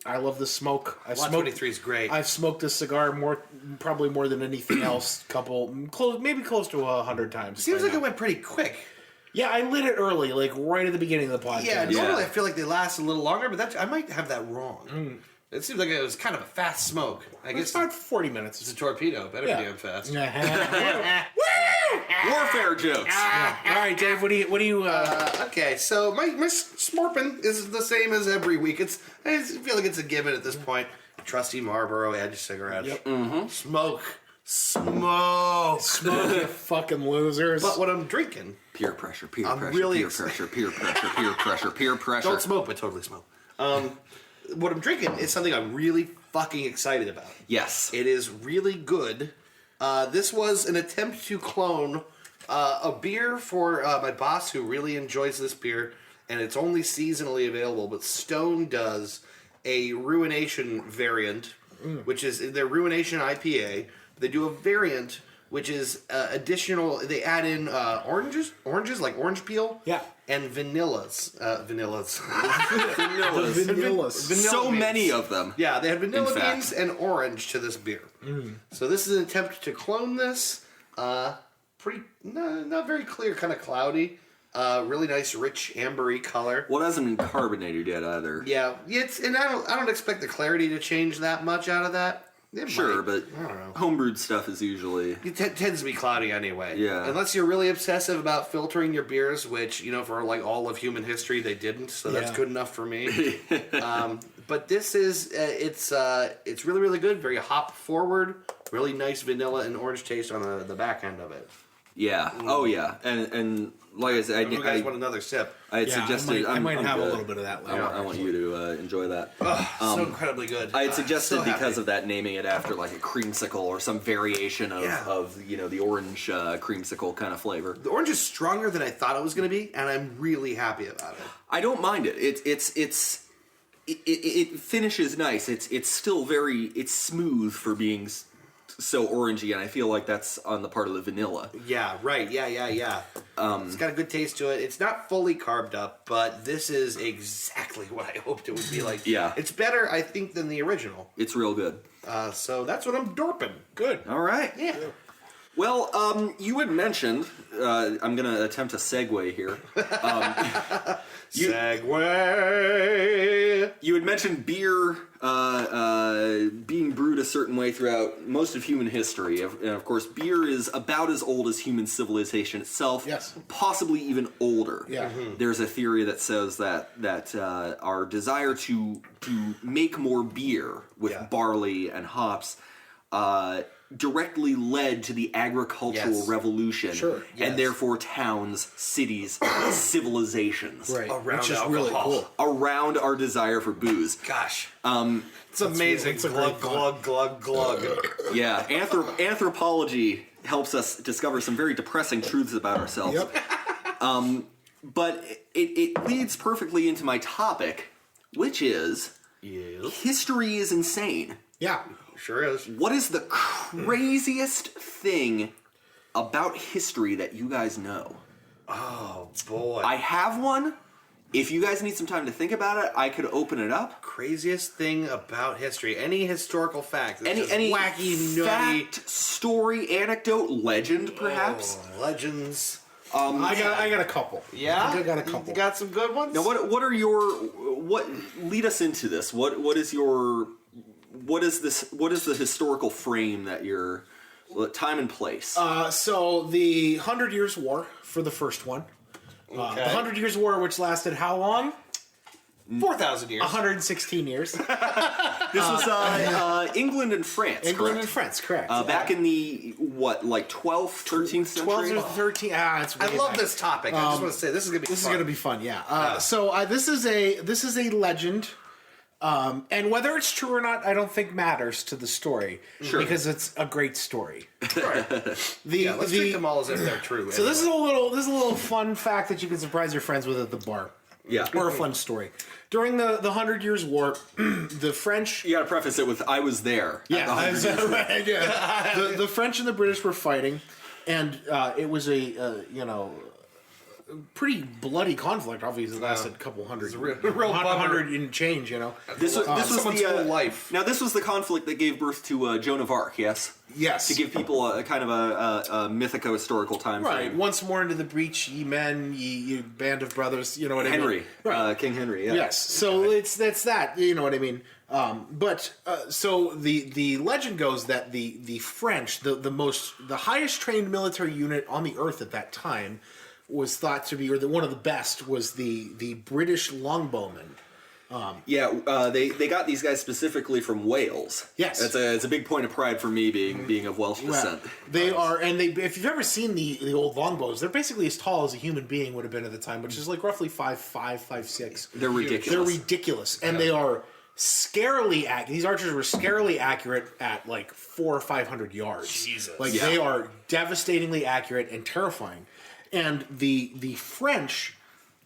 I love the smoke. Lot 23 is great. I've smoked this cigar probably more than anything else. Maybe close to 100 times. Seems like it went pretty quick. Yeah, I lit it early, like right at the beginning of the podcast. Yeah, normally I feel like they last a little longer, but I might have that wrong. It seems like it was kind of a fast smoke. I guess It's about 40 minutes. it's a torpedo. Better be damn fast. Warfare jokes. All right, Dave. What do you? Okay, so my smorpin is the same as every week. I feel like it's a given at this point. Trusty Marlboro Edge cigarette. Yep. Smoke. Smoke, you fucking losers. But what I'm drinking, Peer pressure, peer I'm pressure, really peer excited. pressure, peer pressure, peer pressure, peer pressure. don't smoke, but totally smoke. What I'm drinking is something I'm really fucking excited about. Yes. It is really good. This was an attempt to clone a beer for my boss who really enjoys this beer, and it's only seasonally available, but Stone does a Ruination variant, which is their Ruination IPA. They do a variant, which is additional, they add in oranges, like orange peel. Yeah. And vanillas. Vanillas. Vanilla So beans. many of them. Yeah, they had vanilla In fact. beans and orange to this beer. So this is an attempt to clone this. Not very clear, kind of cloudy. Really nice, rich, ambery color. Well, it hasn't been carbonated yet either. Yeah, and I don't expect the clarity to change that much out of that. It Sure, might. but I don't know. homebrewed stuff is usually... It tends to be cloudy anyway. Yeah. Unless you're really obsessive about filtering your beers, which, for like all of human history, they didn't. So that's Yeah. good enough for me. But this is, it's really, really good. Very hop forward. Really nice vanilla and orange taste on the back end of it. Yeah. Oh, yeah. And like I said, You guys want another sip? I had suggested... I might I'm have a good. little bit of that later. I want you to enjoy that. So incredibly good. I had suggested so happy. because of that naming it after like a creamsicle or some variation of, Yeah. of the orange creamsicle kind of flavor. The orange is stronger than I thought it was going to be, and I'm really happy about it. I don't mind it. It finishes nice. It's still it's smooth for being so orangey, and I feel like that's on the part of the vanilla. Yeah, right. Yeah. It's got a good taste to it. It's not fully carved up, but this is exactly what I hoped it would be like. Yeah. It's better, I think, than the original. It's real good. So that's what I'm dorping. Good. All right. Yeah. Well, you had mentioned. I'm going to attempt a segue here. Segway. You had mentioned beer being brewed a certain way throughout most of human history. And of course, beer is about as old as human civilization itself. Yes. Possibly even older. Yeah. There's a theory that says that our desire to make more beer with Yeah. barley and hops directly led to the agricultural Yes. revolution. Sure. Yes. And therefore towns, cities, civilizations. Right. Around Which is alcohol. really cool. Around our desire for booze. Gosh. It's amazing. it's a glug, great glug, glug, glug. Yeah, anthropology helps us discover some very depressing truths about ourselves. Yep. But it leads perfectly into my topic, which is Yes. history is insane. Yeah. Sure is. What is the craziest thing about history that you guys know? Oh, boy. I have one. If you guys need some time to think about it, I could open it up. Craziest thing about history. Any historical fact. That's just Any wacky, nutty. fact, story, anecdote, legend, perhaps? Oh, legends. I got a couple. Yeah? I got a couple. You got some good ones? Now, what lead us into this? What is the historical frame that you're time and place? So the 100 Years' War for the first one. The 100 Years' War, which lasted how long? 4,000 years. 116 years. This was England and France. England correct? and France, correct. Back in the 12th, 13th century. 12 or 13. It's I way love back. this topic. I just want to say this is going to be This fun. is going to be fun, yeah. So this is a legend And whether it's true or not, I don't think matters to the story. Sure. Because it's a great story. Let's treat them all as if they're true. So this is a little fun fact that you can surprise your friends with at the bar. Yeah. Or a fun story. During the 100 Years' War, the French... You got to preface it with, I was there. Yeah, the French and the British were fighting, and it was a pretty bloody conflict. Obviously, it lasted a couple hundred, real 100 and change. This was someone's the whole life. Now this was the conflict that gave birth to Joan of Arc. Yes. Yes. To give people a kind of a mythico-historical time Right. frame. Once more into the breach, ye men, ye band of brothers. You know what I mean? Henry, Right. King Henry. Yeah. Yes. So that's that. You know what I mean? So the legend goes that the French, the highest trained military unit on the earth at that time, was thought to be, or one of the best, was the British longbowmen. They got these guys specifically from Wales. Yes. It's a big point of pride for me being of Welsh descent. They are, and if you've ever seen the old longbows, they're basically as tall as a human being would have been at the time, which is like roughly 5'5", 5'6". They're ridiculous. They're ridiculous, and they are scarily accurate. These archers were scarily accurate at like 400 or 500 yards. Jesus. Like they are devastatingly accurate and terrifying. And the French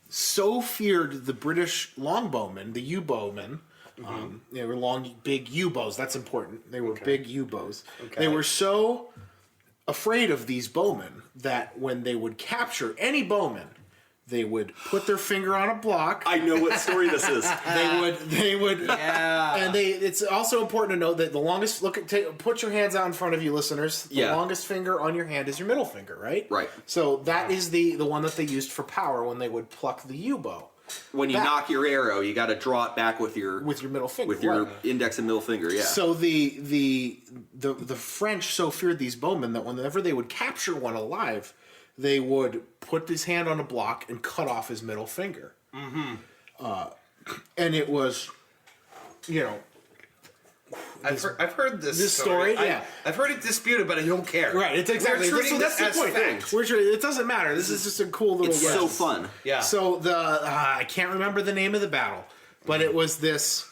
so feared the British longbowmen, the U-bowmen. They were long, big U-bows. That's important. They were big U-bows. Okay. They were so afraid of these bowmen that when they would capture any bowman, they would put their finger on a block. I know what story this is. They would, Yeah. and it's also important to note that the longest put your hands out in front of you, listeners. The longest finger on your hand is your middle finger, right? Right. So that is the one that they used for power when they would pluck the U-bow When you knock your arrow, you got to draw it back with your middle finger. with your right. index and middle finger. Yeah. So the French so feared these bowmen that whenever they would capture one alive, they would put his hand on a block and cut off his middle finger. And it was, I've heard this story. Yeah, I've heard it disputed, but I don't care. right. It's exactly We're treating that's this the as point. fact. It doesn't matter. This is just a cool little. it's so fun. Yeah. So I can't remember the name of the battle, but it was this.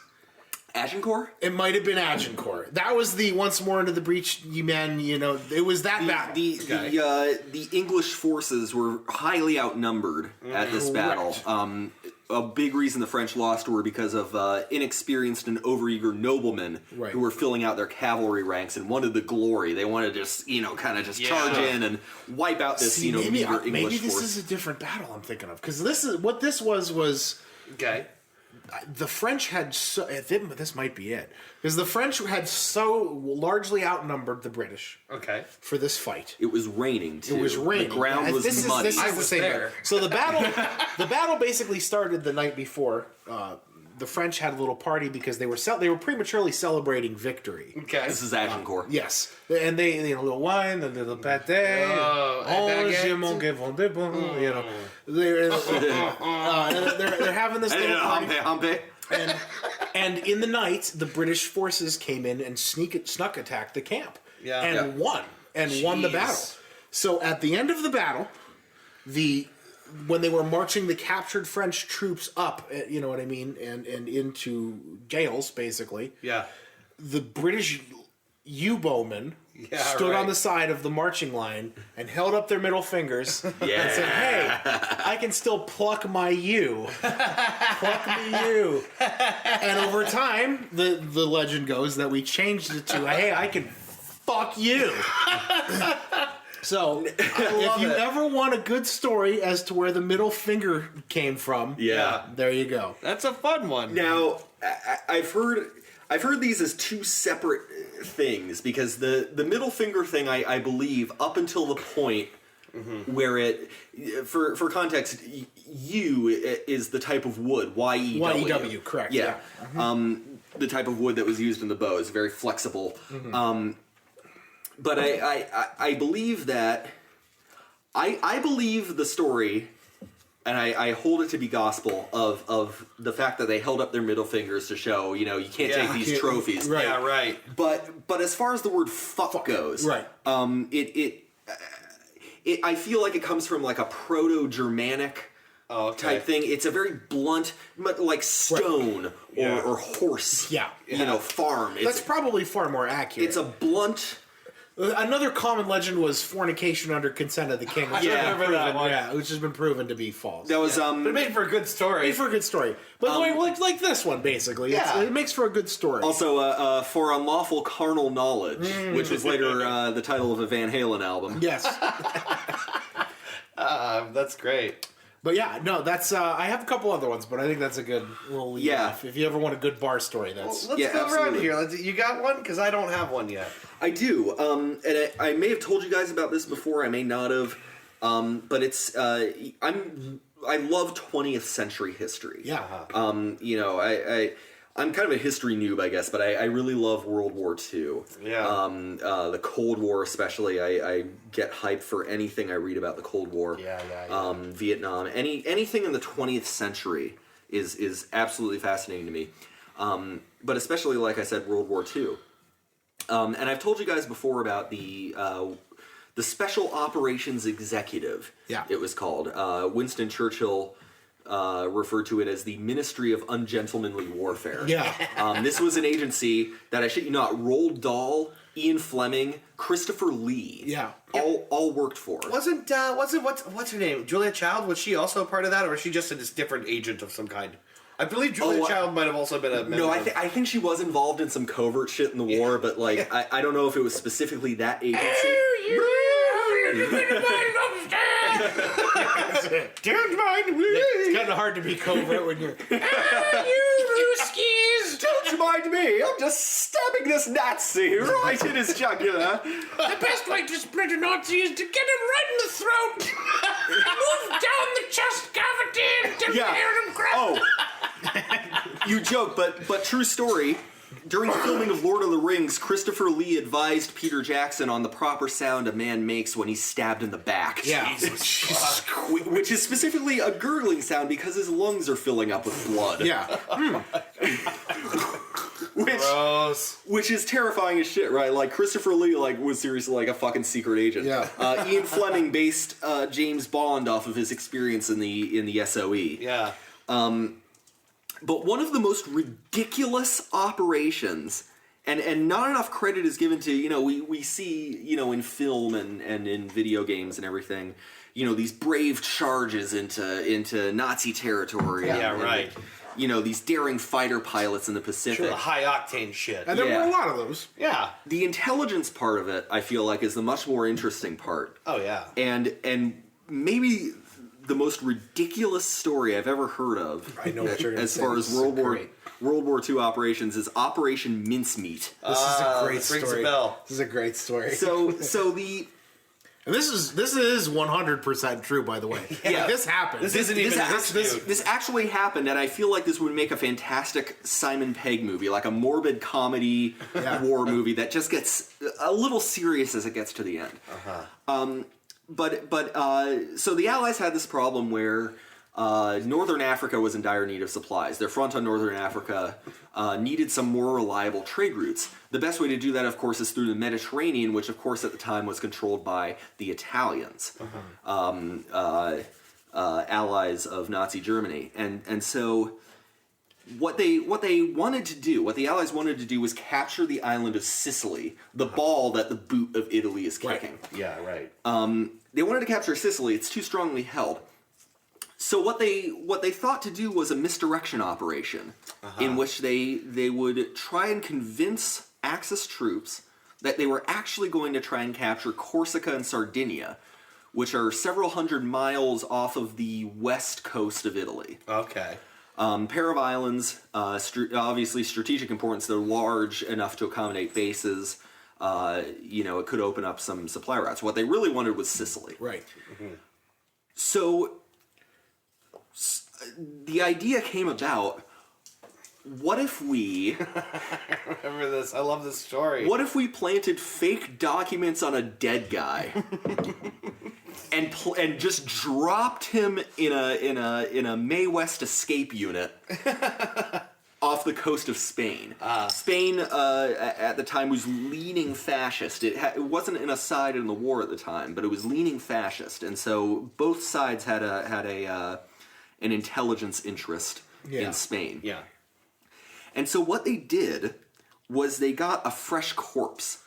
Agincourt? It might have been Agincourt. That was the once more into the breach, ye men. It was that battle. The English forces were highly outnumbered at this battle. A big reason the French lost were because of inexperienced and overeager noblemen who were filling out their cavalry ranks and wanted the glory. They wanted to just, charge in and wipe out this, meager English maybe this force. is a different battle I'm thinking of, because this is what this was. Okay. The French had this might be it, because the French had so largely outnumbered the British. Okay. For this fight. It was raining too. It was raining. The ground was muddy. This is I the was same there. thing. So the battle basically started the night before. The French had a little party because they were prematurely celebrating victory. Okay. This is Agincourt. Yes, and they a little wine, a little pâté. Je m'en bon de bon. They're having this little party. Hampe. And in the night, the British forces came in and snuck attacked the camp. Yeah. And won the battle. So at the end of the battle, when they were marching the captured French troops up, you know what I mean, and into Gales, basically. Yeah. The British U-bowmen stood on the side of the marching line and held up their middle fingers and said, "Hey, I can still pluck my U. Pluck me U." And over time, the legend goes that we changed it to, "Hey, I can fuck you." So, if you ever want a good story as to where the middle finger came from, there you go. That's a fun one. Now, I've heard these as two separate things, because the middle finger thing, I believe, up until the point where it, for context, U is the type of wood, Y-E-W. Y-E-W, correct. Yeah. The type of wood that was used in the bow is very flexible. But I believe that, I believe the story, and I hold it to be gospel, of the fact that they held up their middle fingers to show, you can't take these trophies. Right. Yeah, right. But as far as the word fuck goes, right. I feel like it comes from like a Proto-Germanic type thing. It's a very blunt, like stone or horse. Yeah. Farm. That's probably far more accurate. It's a blunt. Another common legend was fornication under consent of the king, which remember that one. which has been proven to be false. That was But it made for a good story. Made for a good story, but like this one basically, it makes for a good story. Also, for unlawful carnal knowledge, which was later the title of a Van Halen album. Yes, That's great. but that's I have a couple other ones, but I think that's a good little lead off. If you ever want a good bar story, that's Let's go around absolutely. here. You got one? Because I don't have one yet. I do, and I may have told you guys about this before. I may not have, but it's I love 20th century history. yeah. I'm kind of a history noob, I guess, but I really love World War II. Yeah. The Cold War, especially. I get hyped for anything I read about the Cold War. Yeah. Vietnam, anything in the 20th century is absolutely fascinating to me. But especially, like I said, World War II. And I've told you guys before about the Special Operations Executive. Yeah. It was called. Winston Churchill referred to it as the Ministry of Ungentlemanly Warfare. Yeah. This was an agency that, I shit you not, Roald Dahl, Ian Fleming, Christopher Lee. Yeah. All worked for. Wasn't what's her name? Julia Child? Was she also a part of that, or was she just a different agent of some kind? I believe Julia Child might have also been a member. No, I think she was involved in some covert shit in the war, but like I don't know if it was specifically that agency. Don't mind me. It's kind of hard to be covert when you're. You skis! Don't mind me. I'm just stabbing this Nazi right in his jugular. The best way to sprint a Nazi is to get him right in the throat. Move down the chest cavity and Yeah. hear him cry. Oh, you joke, but true story. During the filming of Lord of the Rings, Christopher Lee advised Peter Jackson on the proper sound a man makes when he's stabbed in the back. Yeah. Which is specifically a gurgling sound because his lungs are filling up with blood. Yeah. Which is terrifying as shit, right? Like, Christopher Lee was seriously a fucking secret agent. Yeah. Ian Fleming based James Bond off of his experience in the SOE. Yeah. But one of the most ridiculous operations, and not enough credit is given to, we see, in film and in video games and everything, these brave charges into Nazi territory. Yeah, and, right. These daring fighter pilots in the Pacific. The high octane shit. And there Yeah. were a lot of those. Yeah. The intelligence part of it, I feel like, is the much more interesting part. Oh yeah. And maybe the most ridiculous story I've ever heard of. I know what you're gonna as say. far This as is World War II operations is Operation Mincemeat. This is a great this rings story. a bell. This is a great story. So the and this is 100% true, by the way. Yeah. This happened. This isn't even a dispute. this actually happened, and I feel like this would make a fantastic Simon Pegg movie, like a morbid comedy war movie that just gets a little serious as it gets to the end. So the Allies had this problem where Northern Africa was in dire need of supplies. Their front on Northern Africa needed some more reliable trade routes. The best way to do that, of course, is through the Mediterranean, which, of course, at the time was controlled by the Italians, allies of Nazi Germany. And so what they wanted to do, what the Allies wanted to do, was capture the island of Sicily, the ball that the boot of Italy is kicking. Yeah, right. They wanted to capture Sicily. It's too strongly held. So what they thought to do was a misdirection operation, in which they would try and convince Axis troops that they were actually going to try and capture Corsica and Sardinia, which are several hundred miles off of the west coast of Italy. Okay. Pair of islands, obviously strategic importance. They're large enough to accommodate bases. It could open up some supply routes. What they really wanted was Sicily. Right. So the idea came about, what if we Remember this? I love this story. what if we planted fake documents on a dead guy and just dropped him in a Mae West escape unit off the coast of Spain. Spain at the time was leaning fascist. It wasn't in a side in the war at the time, but it was leaning fascist, and so both sides had an intelligence interest Yeah. in Spain. Yeah. And so what they did was they got a fresh corpse.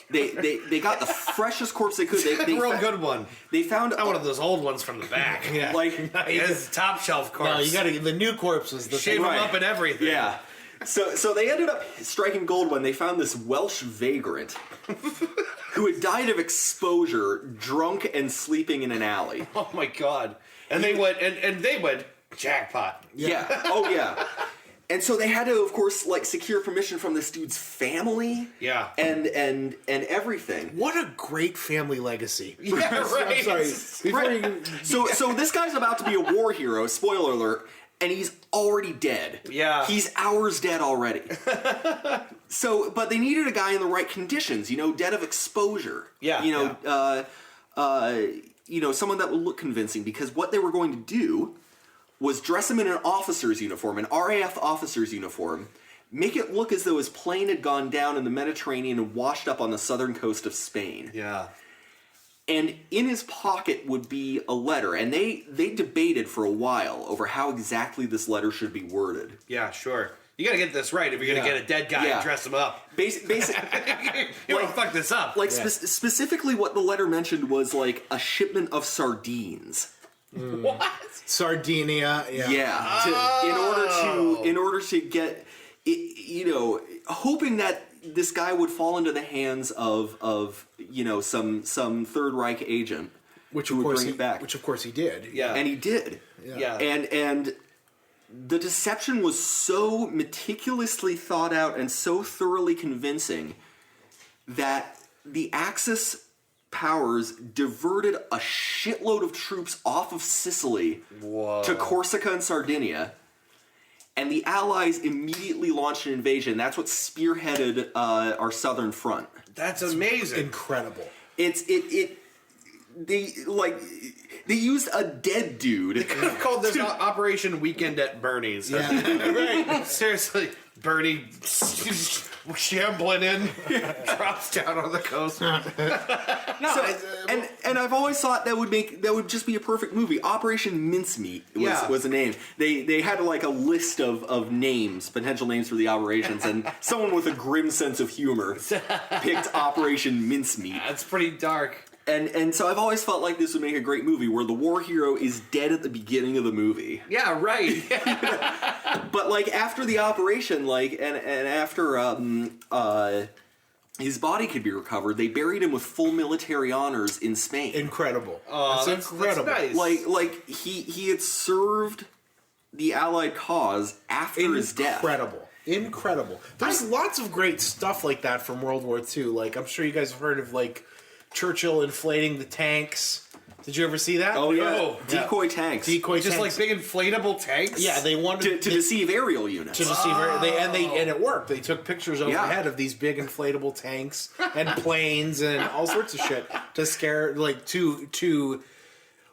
They got the freshest corpse they could. They Real good one. They found Not one of those old ones from the back. Yeah. like It's top shelf corpse. No, you gotta, the new corpses. The shave Right. them up and everything. yeah. So they ended up striking gold when they found this Welsh vagrant who had died of exposure, drunk and sleeping in an alley. Oh my god. And they went and they went jackpot. Yeah. Oh yeah. And so they had to, of course, like secure permission from this dude's family. Yeah. And everything. What a great family legacy. Yeah, right. I'm sorry. Before you, So this guy's about to be a war hero, spoiler alert, and he's already dead. Yeah. He's hours dead already. But they needed a guy in the right conditions, dead of exposure. Yeah, Someone that would look convincing, because what they were going to do was dress him in an officer's uniform, an RAF officer's uniform, make it look as though his plane had gone down in the Mediterranean and washed up on the southern coast of Spain. Yeah. And in his pocket would be a letter, and they debated for a while over how exactly this letter should be worded. Yeah, sure. You gotta get this right if you're gonna Yeah. get a dead guy Yeah. and dress him up. Basic, You don't fuck this up. specifically what the letter mentioned was like a shipment of sardines. what? Sardinia. Yeah. In order to get, hoping that this guy would fall into the hands of some Third Reich agent, Which who of would course bring he, it back. Which of course he did. Yeah. And he did. Yeah. And the deception was so meticulously thought out and so thoroughly convincing that the Axis powers diverted a shitload of troops off of Sicily Whoa. to Corsica and Sardinia, and the Allies immediately launched an invasion. That's what spearheaded our southern front. That's amazing. Incredible. They used a dead dude. Could have called this Operation Weekend at Bernie's. Yeah. Right. Seriously, Bernie shambling in, drops down on the coast. And I've always thought that would just be a perfect movie. Operation Mincemeat was the name. They had like a list of names, potential names for the operations, and someone with a grim sense of humor picked Operation Mincemeat. That's pretty dark. And so I've always felt like this would make a great movie where the war hero is dead at the beginning of the movie. Yeah, right. But like after the operation, and after his body could be recovered, they buried him with full military honors in Spain. Incredible. Oh, that's incredible. That's nice. Like he had served the Allied cause after his death. Incredible. There's lots of great stuff like that from World War II. Like, I'm sure you guys have heard of, like, Churchill inflating the tanks. Did you ever see that? Oh yeah, No. decoy tanks. Decoy Just tanks. like big inflatable tanks? Yeah, they wanted to deceive aerial units. to deceive her. And it worked. They took pictures overhead of these big inflatable tanks and planes and all sorts of shit to scare, like, to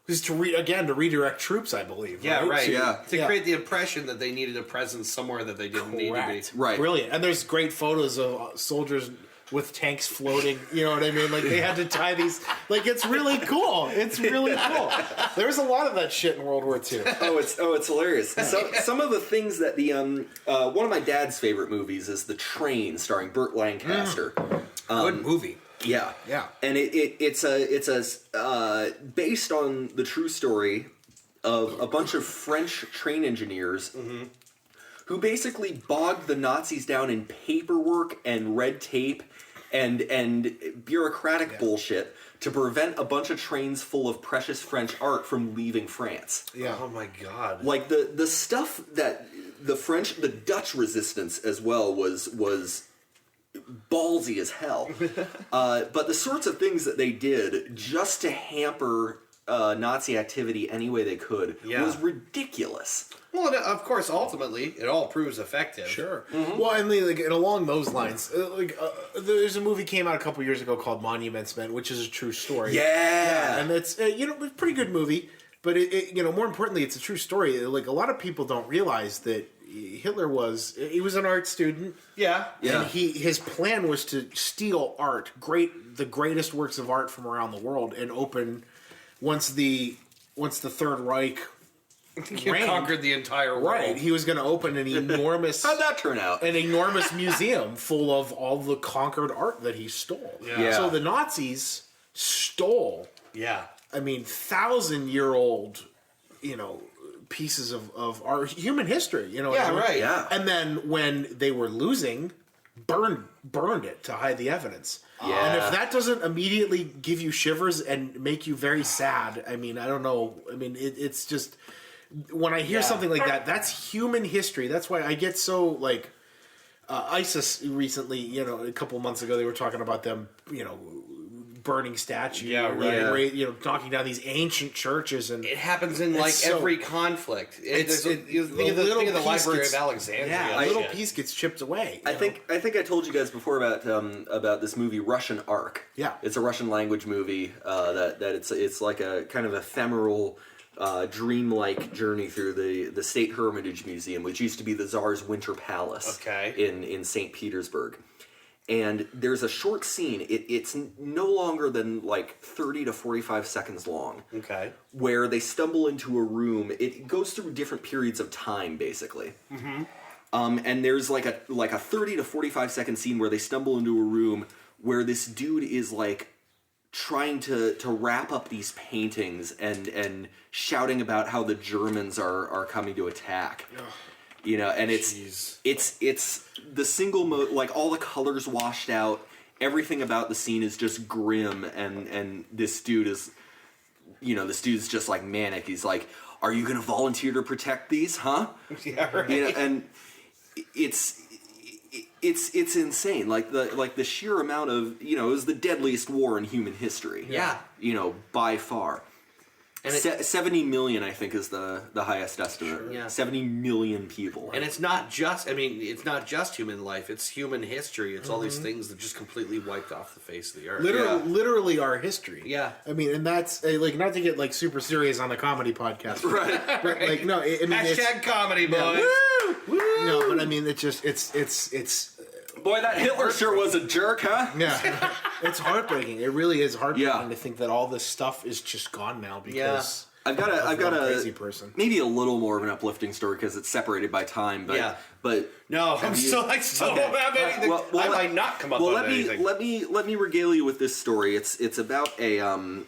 redirect troops, I believe. Yeah, right. Yeah. To create the impression that they needed a presence somewhere that they didn't need to be. Correct. Right. Brilliant. And there's great photos of soldiers with tanks floating. You know what I mean? Like, they had to tie these. Like, it's really cool. It's really cool. There's a lot of that shit in World War II. It's hilarious. Some of the things that the one of my dad's favorite movies is The Train, starring Burt Lancaster. Good movie. Yeah, Yeah. and it's based on the true story of a bunch of French train engineers who basically bogged the Nazis down in paperwork and red tape and bureaucratic bullshit to prevent a bunch of trains full of precious French art from leaving France. Yeah. Oh my god. Like the stuff that the Dutch resistance as well was ballsy as hell. But the sorts of things that they did just to hamper Nazi activity any way they could was ridiculous. Well, and of course, ultimately, it all proves effective. Sure. Well, and along those lines, there's a movie came out a couple years ago called Monuments Men, which is a true story. Yeah. And it's it's a pretty good movie, but it more importantly, it's a true story. Like, a lot of people don't realize that Hitler was an art student. Yeah. Yeah. And his plan was to steal art, the greatest works of art from around the world, and open once the Third Reich reigned. Conquered the entire world. Right. He was going to open an enormous How'd that turn out? museum full of all the conquered art that he stole. Yeah. So the Nazis stole, Yeah. 1,000-year-old, pieces of our human history. You know. what I Yeah, mean? right. Yeah. And then when they were losing, burned it to hide the evidence. Yeah. And if that doesn't immediately give you shivers and make you very sad, I don't know. It's just when I hear something like that, that's human history. That's why I get so like ISIS recently. A couple months ago, they were talking about them. Burning statues. Yeah, right. Knocking down these ancient churches and. It happens in so- every conflict. Think of the Library gets, of Alexandria. Yeah, a little piece gets chipped away. I think I told you guys before about this movie Russian Ark. Yeah. It's a Russian language movie that it's like a kind of ephemeral dreamlike journey through the State Hermitage Museum, which used to be the Tsar's Winter Palace in St. Petersburg. And there's a short scene, it's no longer than like 30 to 45 seconds long. Okay. Where they stumble into a room. It goes through different periods of time, basically. Mm-hmm. And there's like a 30 to 45 second scene where they stumble into a room where this dude is like trying to wrap up these paintings and shouting about how the Germans are coming to attack. Ugh. And it's the single like all the colors washed out. Everything about the scene is just grim, and this dude is, this dude's just like manic. He's like, "Are you going to volunteer to protect these, huh?" Yeah, right. And it's insane. Like the sheer amount of it was the deadliest war in human history. Yeah. By far. And 70 million, I think, is the highest estimate. Sure. Yeah. 70 million people. And it's not just, it's not just human life. It's human history. It's all these things that just completely wiped off the face of the earth. Literally our history. Yeah. And that's like not to get like super serious on a comedy podcast, right? But like no, hashtag comedy, boys. Yeah, woo! No, but it's just it's. Boy, that Hitler sure was a jerk, huh? Yeah, it's heartbreaking. It really is heartbreaking Yeah. to think that all this stuff is just gone now because I've got a crazy person. Maybe a little more of an uplifting story because it's separated by time. But but no, I still don't have anything. I might not come up on anything. Let me regale you with this story. It's about a man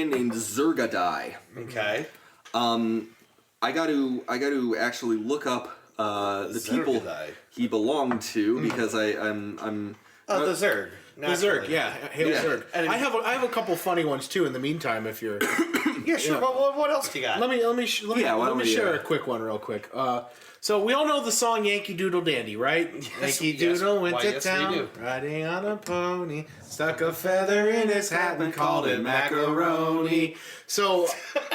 named Zergadai. Okay. I got to actually look up the people he belonged to because I'm the Zerg. The Zerg, yeah, Hail Zerg. And I have a couple funny ones too. In the meantime, if you're yeah, sure. What else do you got? let me share a quick one real quick. So we all know the song Yankee Doodle Dandy, right? Yankee Doodle went to town, riding on a pony, stuck a feather in his hat and called it macaroni. So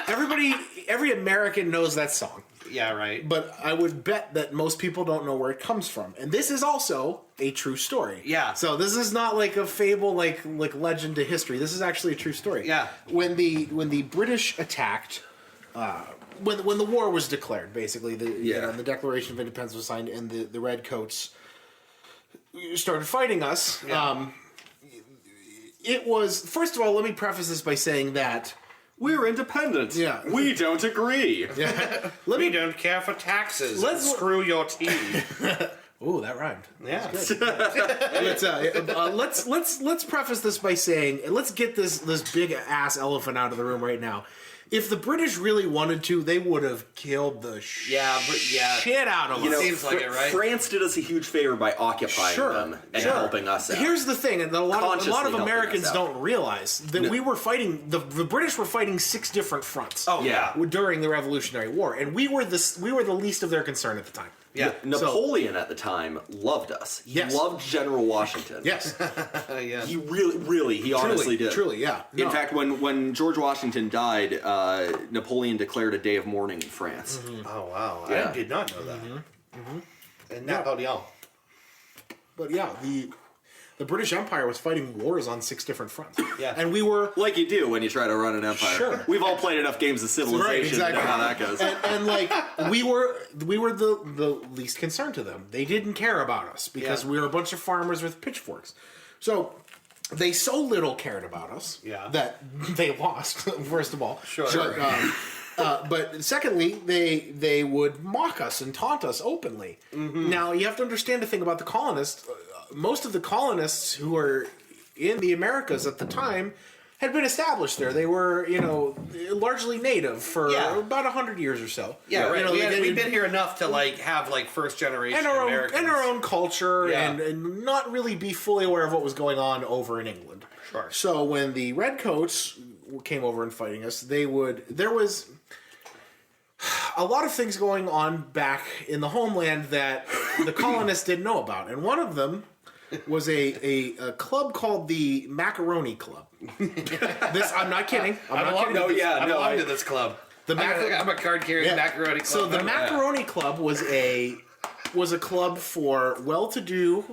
every American knows that song. Yeah, right. But I would bet that most people don't know where it comes from. And this is also a true story. Yeah. So this is not like a fable, like legend to history. This is actually a true story. Yeah. When the British attacked, when the war was declared, basically, the Declaration of Independence was signed, and the Redcoats started fighting us. Yeah. It was, first of all, let me preface this by saying that we're independent. Yeah. We don't agree. Yeah. We don't care for taxes. Let's screw your tea. Ooh, that rhymed. Yeah. Let's preface this by saying, and let's get this big ass elephant out of the room right now. If the British really wanted to, they would have killed the shit out of us. Seems like it, right? France did us a huge favor by occupying them and helping us out. Here's the thing, and a lot of Americans don't realize that we were fighting. The British were fighting 6 different fronts. Oh yeah, during the Revolutionary War, and we were the least of their concern at the time. Yeah. Napoleon at the time loved us. He loved General Washington. Yes. Yeah. He he honestly did. Truly, yeah. In fact, when George Washington died, Napoleon declared a day of mourning in France. Mm-hmm. Oh, wow. Yeah. I did not know that. Mm-hmm. And Napoleon. But yeah, the British Empire was fighting wars on 6 different fronts. Yeah. And we were... Like you do when you try to run an empire. Sure. We've all played enough games of Civilization to know how that goes. And like, we were the least concerned to them. They didn't care about us because we were a bunch of farmers with pitchforks. So... They so little cared about us that they lost, first of all. Sure. But secondly, they would mock us and taunt us openly. Now, you have to understand the thing about the colonists. Most of the colonists who were in the Americas at the time had been established there. They were, largely native for about 100 years or so. Yeah, right. We'd We've been here enough to have first generation and our Americans. own culture Yeah. and not really be fully aware of what was going on over in England. Sure. So when the Redcoats came over and fighting us, there was a lot of things going on back in the homeland that the colonists didn't know about, and one of them was a club called the Macaroni Club. I'm not kidding. I belong to this club. I'm a card carrying macaroni club. So the Macaroni Club was a club for well-to-do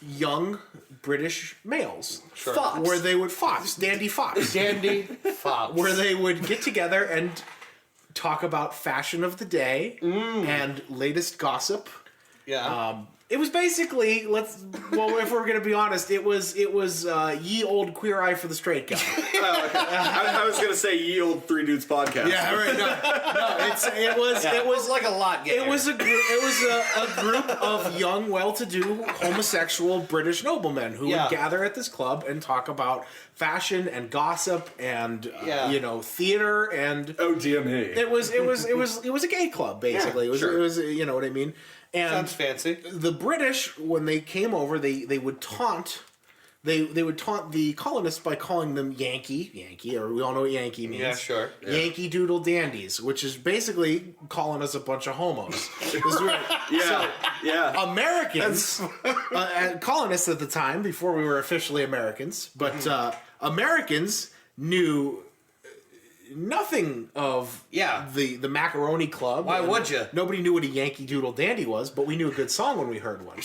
young British males. Sure. Fops. Where they would Dandy Fops. Where they would get together and talk about fashion of the day and latest gossip. Yeah. It was basically if we're gonna be honest, it was ye old Queer Eye for the Straight Guy. I was gonna say ye old Three Dudes podcast. Yeah, right. It was like a lot. It was a group of young, well-to-do homosexual British noblemen who would gather at this club and talk about fashion and gossip and theater and DMA. It was a gay club basically. Yeah, it was you know what I mean. And sounds fancy. The British, when they came over, they would taunt. They would taunt the colonists by calling them Yankee, or we all know what Yankee means. Yeah, sure. Yankee Doodle Dandies, which is basically calling us a bunch of homos. Americans, colonists at the time, before we were officially Americans, but Americans knew nothing of the Macaroni Club. Why would you? Nobody knew what a Yankee Doodle Dandy was, but we knew a good song when we heard one.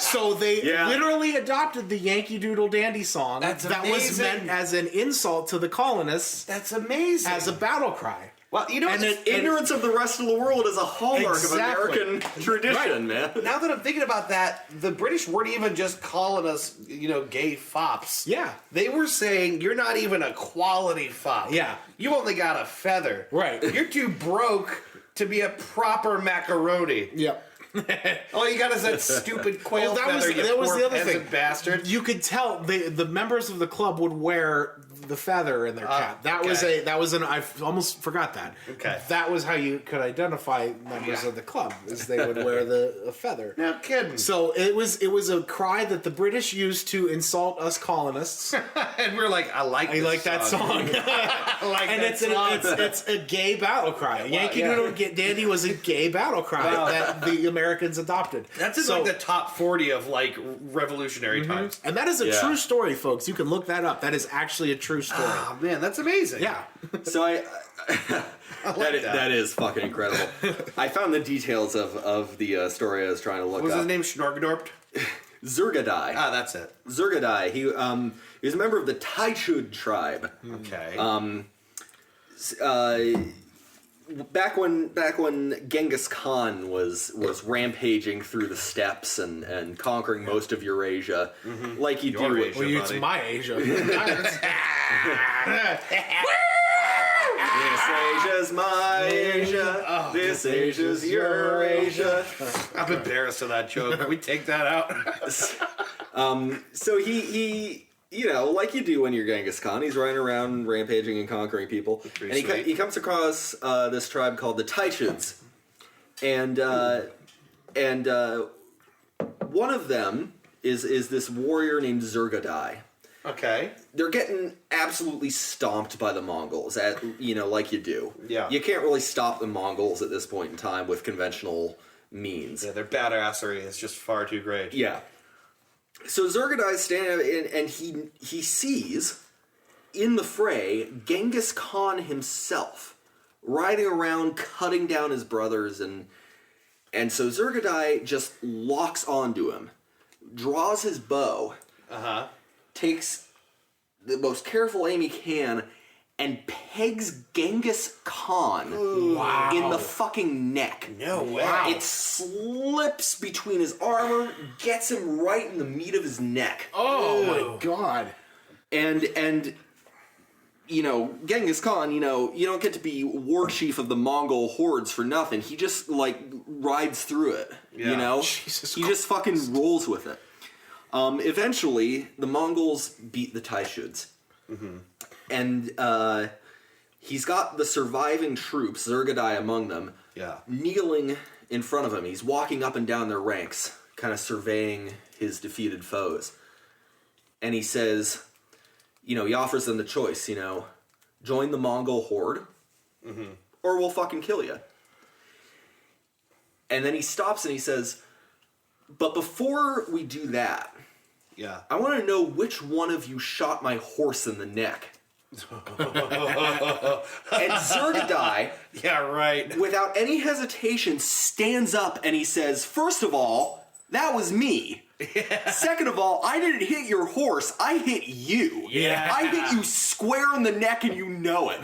So they literally adopted the Yankee Doodle Dandy song that was meant as an insult to the colonists. That's amazing. As a battle cry. Well, ignorance of the rest of the world is a hallmark of American tradition, man. Now that I'm thinking about that, the British weren't even just calling us, gay fops. Yeah. They were saying, you're not even a quality fop. Yeah. You only got a feather. Right. You're too broke to be a proper macaroni. Yep. All you got is that stupid quail feather, that was the other peasant thing. bastard. You could tell the members of the club would wear the feather in their cap. I almost forgot that. Okay. That was how you could identify members of the club, is they would wear the feather. No kidding. So it was a cry that the British used to insult us colonists. And we're like, I like that song. I like and that song. it's a gay battle cry. Yankee Doodle Dandy was a gay battle cry that the Americans adopted. That's in the top 40 of revolutionary times. And that is a true story, folks. You can look that up. That is actually a true story. Oh man, that's amazing. Yeah. So that is fucking incredible. I found the details of the story I was trying to look up. What was his name? Schnorgdorpt? Zurgadai. Ah, that's it. Zurgadai. He was a member of the Taichud tribe. Okay. Back when Genghis Khan was rampaging through the steppes and conquering most of Eurasia, like you do. It's my Asia. This Asia's my Asia. This Asia's your Asia. I'm embarrassed of that joke. Can we take that out? So he like you do when you're Genghis Khan, he's running around rampaging and conquering people. And he comes across this tribe called the Taichuds. And one of them is this warrior named Zurgadai. Okay. They're getting absolutely stomped by the Mongols, like you do. Yeah. You can't really stop the Mongols at this point in time with conventional means. Yeah, their badassery is just far too great. Yeah. So Zurgadai's standing and he sees in the fray Genghis Khan himself riding around cutting down his brothers and so Zurgadai just locks onto him, draws his bow, takes the most careful aim he can, and pegs Genghis Khan in the fucking neck. No way. Wow. It slips between his armor, gets him right in the meat of his neck. Oh my god. And Genghis Khan, you don't get to be war chief of the Mongol hordes for nothing. He just, rides through it, Jesus he just fucking rolls with it. Eventually, the Mongols beat the Taishuds. Mm-hmm. And he's got the surviving troops, Zergadai among them, kneeling in front of him. He's walking up and down their ranks, kind of surveying his defeated foes. And he says, he offers them the choice, join the Mongol horde, or we'll fucking kill you. And then he stops and he says, but before we do that, I want to know which one of you shot my horse in the neck. And Zergadai, without any hesitation, stands up and he says, first of all, that was me. Second of all, I didn't hit your horse, I hit you. I hit you square in the neck and you know it.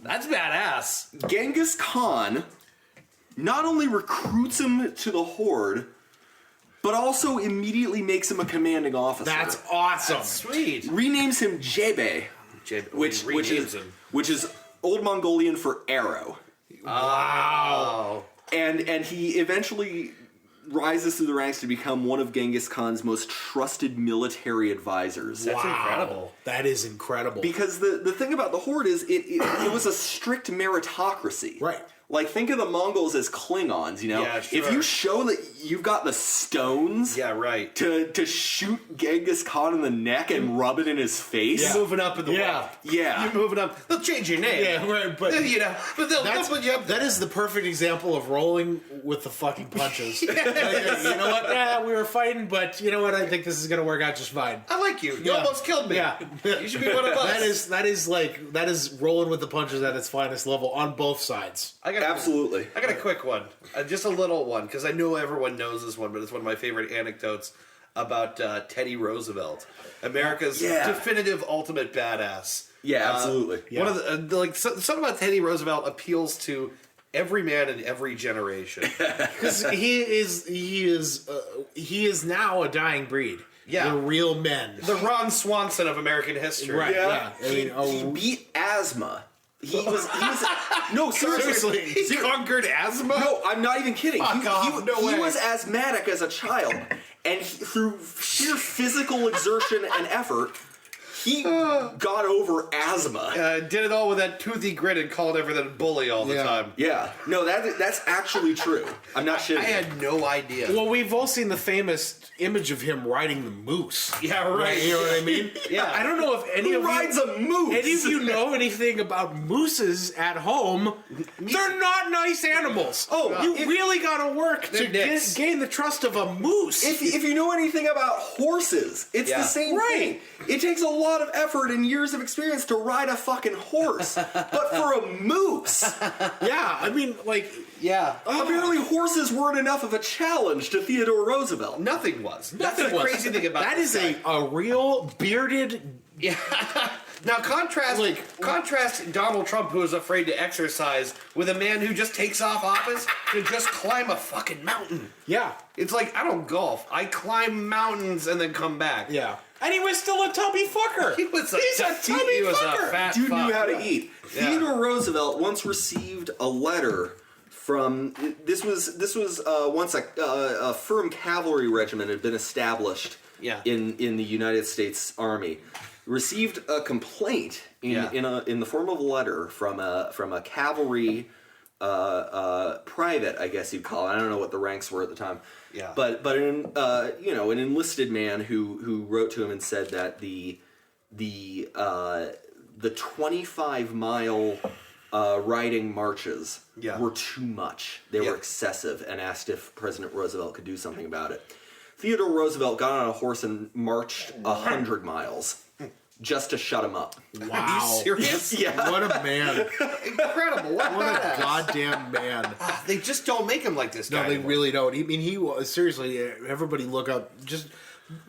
That's badass. Genghis Khan not only recruits him to the horde, but also immediately makes him a commanding officer. That's awesome. That's sweet. Renames him Jebe, which is Old Mongolian for arrow. Wow. And he eventually rises through the ranks to become one of Genghis Khan's most trusted military advisors. That's incredible. That is incredible. Because the thing about the horde is it was a strict meritocracy. Right. Think of the Mongols as Klingons, Yeah, sure. If you show that you've got the stones to shoot Genghis Khan in the neck and rub it in his face. You're moving up in the world. Yeah. You're moving up. They'll change your name. Yeah, right, but they'll put you up. That is the perfect example of rolling with the fucking punches. You know what? Yeah, we were fighting, but you know what? I think this is gonna work out just fine. I like you. You almost killed me. Yeah. You should be one of us. That is rolling with the punches at its finest level on both sides. Absolutely. I got a quick one. Just a little one, because I know everyone knows this one, but it's one of my favorite anecdotes about Teddy Roosevelt. America's definitive ultimate badass. Yeah, absolutely. One of the, something about Teddy Roosevelt appeals to every man in every generation. Because he is now a dying breed. Yeah. The real men. The Ron Swanson of American history. Right. Yeah. I He beat asthma. He was no, seriously. He conquered asthma? No, I'm not even kidding. Fuck off, no way. He was asthmatic as a child, and through sheer physical exertion and effort, he got over asthma. Did it all with that toothy grit and called everything a bully all the time. Yeah, no, that's actually true. I'm not shitting. I had no idea. Well, we've all seen the famous image of him riding the moose. Yeah, right. You know what I mean? Yeah. I don't know if any Who of rides you, a moose? any of you know anything about mooses at home. They're not nice animals. Oh, you really got to work to dicks. gain the trust of a moose. If you know anything about horses, it's the same thing. It takes a lot of effort and years of experience to ride a fucking horse. But for a moose, yeah, I mean, apparently horses weren't enough of a challenge to Theodore Roosevelt. Nothing was. That's nothing the was. crazy thing about that this is guy. a real bearded. Yeah. Now contrast Donald Trump, who is afraid to exercise, with a man who just takes off office to just climb a fucking mountain. Yeah, It's like, I don't golf. I climb mountains and then come back. yeah. And he was still a tubby fucker. He was a He's a tubby he was fucker. a fat Dude fuck. knew how to eat. Yeah. Theodore Roosevelt once received a letter from this was once a firm cavalry regiment had been established in the United States Army. Received a complaint in the form of a letter from a cavalry private, I guess you'd call it. I don't know what the ranks were at the time. Yeah. But an enlisted man who wrote to him and said that the 25-mile riding marches were too much. They were excessive, and asked if President Roosevelt could do something about it. Theodore Roosevelt got on a horse and marched 100 miles just to shut him up. Wow. Are you serious? Yeah. What a man. Incredible. What What a goddamn man. They just don't make him like this guy No, they anymore. really don't. I mean, he was seriously. Everybody, look at the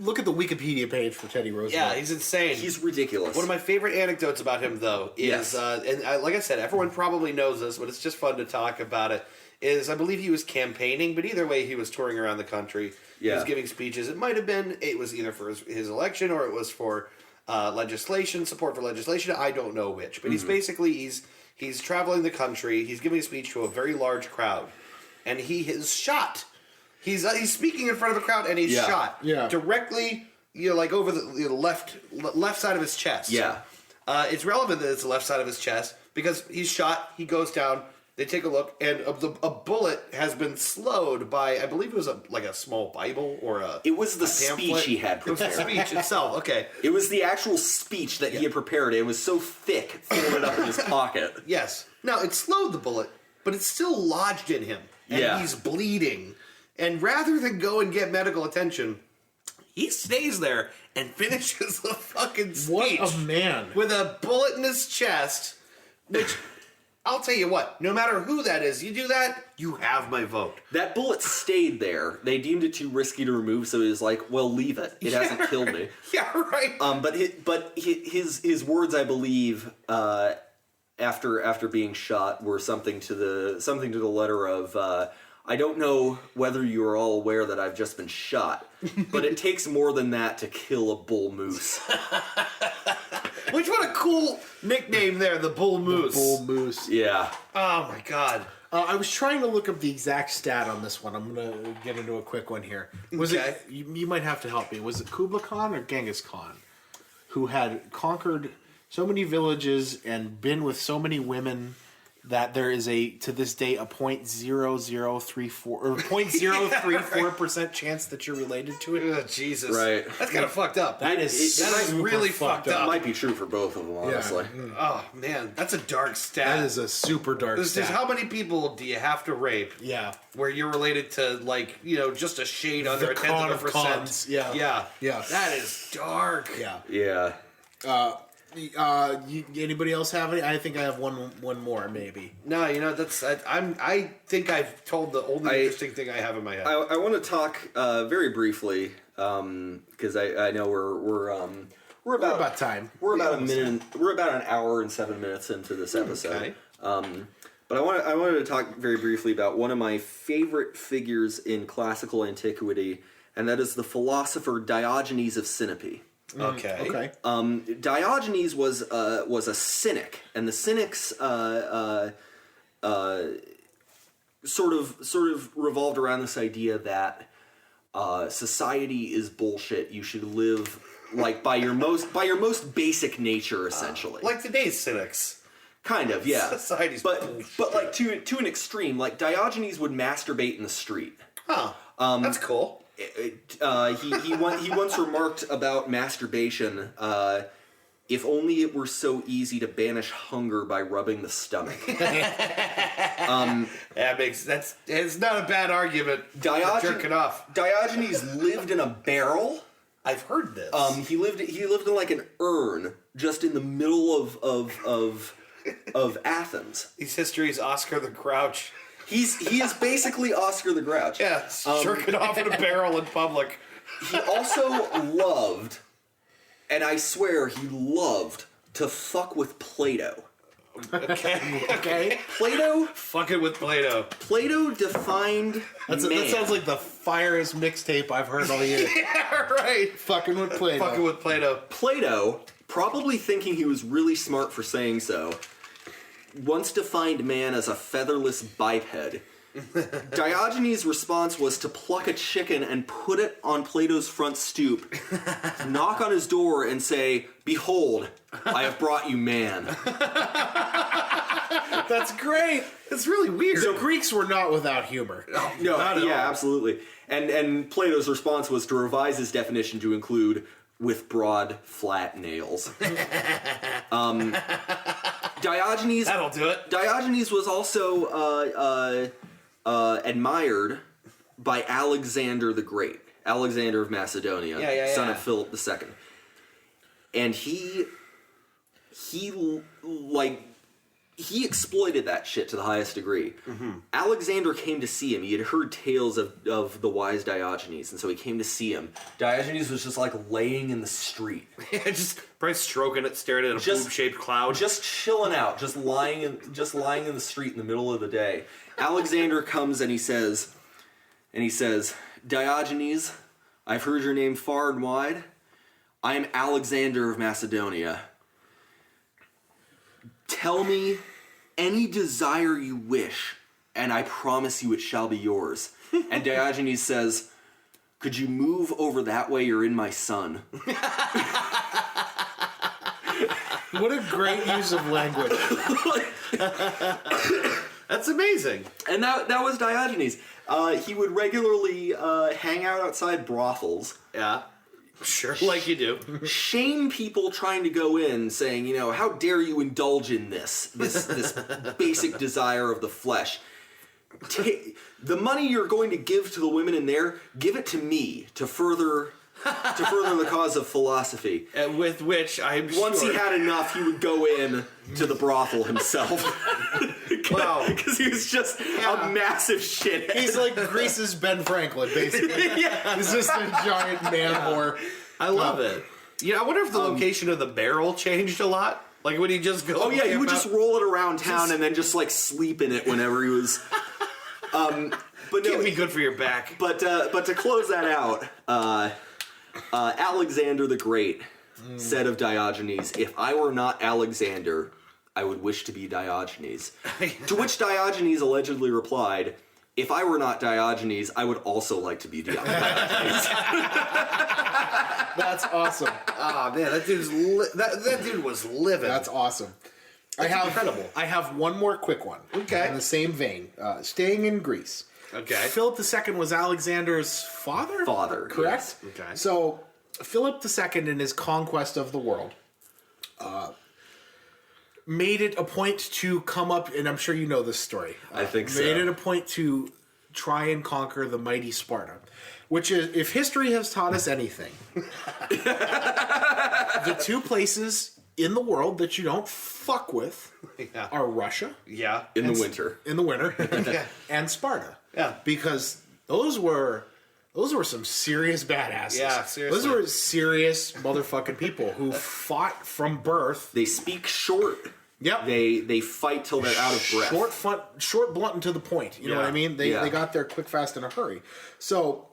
Wikipedia page for Teddy Roosevelt. Yeah, he's insane. He's ridiculous. One of my favorite anecdotes about him, though, is, like I said, everyone probably knows this, but it's just fun to talk about it, is I believe he was campaigning, but either way, he was touring around the country. He was giving speeches. It was either for his election or it was for legislation, support for legislation. I don't know which, but he's basically he's traveling the country. He's giving a speech to a very large crowd, and he is shot. He's speaking in front of a crowd, and he's shot directly, like over the left side of his chest. Yeah. It's relevant that it's the left side of his chest because he's shot. He goes down. They take a look, and a bullet has been slowed by, I believe it was a small Bible or a. It was the pamphlet. speech he had It was the prepared. speech itself. Okay. It was the actual speech that he had prepared. It was so thick, folded up in his pocket. Yes. Now it slowed the bullet, but it's still lodged in him, and he's bleeding. And rather than go and get medical attention, he stays there and finishes the fucking speech. What a man. With a bullet in his chest, which, I'll tell you what, no matter who that is, you do that, you have my vote. That bullet stayed there. They deemed it too risky to remove, so he was like, "Well, leave it. It hasn't killed me." Yeah, right. But his words, I believe, after being shot, were something to the letter of. I don't know whether you are all aware that I've just been shot, but it takes more than that to kill a bull moose. Which, what a cool nickname there, the Bull Moose. Bull Moose. Yeah. Oh my god. I was trying to look up the exact stat on this one. I'm going to get into a quick one here. Was Okay. it? You might have to help me. Was it Kublai Khan or Genghis Khan who had conquered so many villages and been with so many women that there is to this day a 0.0034 or 0.034% chance that you're related to it? Oh, Jesus. Right. That's kind of fucked up. That is super really fucked fucked It up. might be true for both of them, honestly. Oh, man. That's a dark stat. That is a super dark This is stat. how many people do you have to rape Yeah. where you're related to, like, just a shade under The a tenth con of a of percent? cons. Yeah. Yeah. Yeah. That is dark. Yeah. Yeah. Anybody else have any? I think I have one more, maybe. No, that's I think I've told the only interesting thing I have in my head. I want to talk very briefly because I know we're about time. We're about a minute. We're about an hour and 7 minutes into this episode. Okay. But I wanted to talk very briefly about one of my favorite figures in classical antiquity, and that is the philosopher Diogenes of Sinope. Okay. Diogenes was a cynic, and the Cynics sort of revolved around this idea that society is bullshit. You should live like by your most basic nature, essentially. Like today's cynics. Kind of, yeah. Society's but bullshit. like to an extreme. Like Diogenes would masturbate in the street. Huh. That's cool. He once remarked about masturbation. If only it were so easy to banish hunger by rubbing the stomach. It's not a bad argument. Jerking off. Diogenes lived in a barrel. I've heard this. He lived in like an urn, just in the middle of Athens. These histories, Oscar the Grouch. He is basically Oscar the Grouch. Yeah, jerking off in a barrel in public. He also loved, and I swear he loved, to fuck with Plato. Okay. Plato Fucking with Plato. defined That sounds like the firest mixtape I've heard all year. Yeah, right. Fucking with Plato. Fucking with Plato. Plato, probably thinking he was really smart for saying so, once defined man as a featherless biped. Diogenes' response was to pluck a chicken and put it on Plato's front stoop, knock on his door, and say, "Behold, I have brought you man." That's great. It's really weird. The Greeks were not without humor. No, Not at yeah, all. absolutely. And Plato's response was to revise his definition to include "with broad, flat nails." Diogenes. That'll do it. Diogenes was also admired by Alexander the Great, Alexander of Macedonia, son of Philip II, and he exploited that shit to the highest degree. Mm-hmm. Alexander came to see him. He had heard tales of the wise Diogenes, and so he came to see him. Diogenes was just like laying in the street. Yeah, just probably stroking it, staring at a Just- boob-shaped cloud. Just chilling out, just lying in the street in the middle of the day. Alexander comes and he says, Diogenes, I've heard your name far and wide. I am Alexander of Macedonia. Tell me any desire you wish, and I promise you it shall be yours. And Diogenes says, could you move over that way? You're in my sun. What a great use of language. That's amazing. And that was Diogenes. He would regularly hang out outside brothels. Yeah. Sure, like you do. Shame people trying to go in, saying, you know, how dare you indulge in this basic desire of the flesh. The money you're going to give to the women in there, give it to me to further the cause of philosophy. And with which I'm Once sure. he had enough, he would go in to the brothel himself. Wow. Because he was just a massive shithead. He's like Greece's Ben Franklin, basically. Yeah. He's just a giant man whore. I love it. You know, I wonder if the location of the barrel changed a lot. Like, would he just go? Oh yeah, he would camp just out? roll it around town and then just like sleep in it whenever he was. But no, Can't be good for your back. But to close that out, Alexander the Great said of Diogenes, "If I were not Alexander, I would wish to be Diogenes." To which Diogenes allegedly replied, "If I were not Diogenes, I would also like to be Diogenes." That's awesome. Oh man, that dude's that dude was living. That's awesome. I have incredible. I have one more quick one. Okay. In the same vein, staying in Greece. Okay. Philip II was Alexander's father. Father, correct? yes. Okay. So Philip II, in his conquest of the world, made it a point to come up, and I'm sure you know this story. I think so. Made it a point to try and conquer the mighty Sparta, which is, if history has taught us anything, the two places in the world that you don't fuck with Yeah. are Russia Yeah. In the winter. in the winter and Sparta. Yeah. Because those were some serious badasses. Yeah, seriously. Those were serious motherfucking people who fought from birth. They speak short. Yep. They fight till they're out of breath. Short, blunt, and to the point. You know what I mean? They got there quick, fast, in a hurry. So,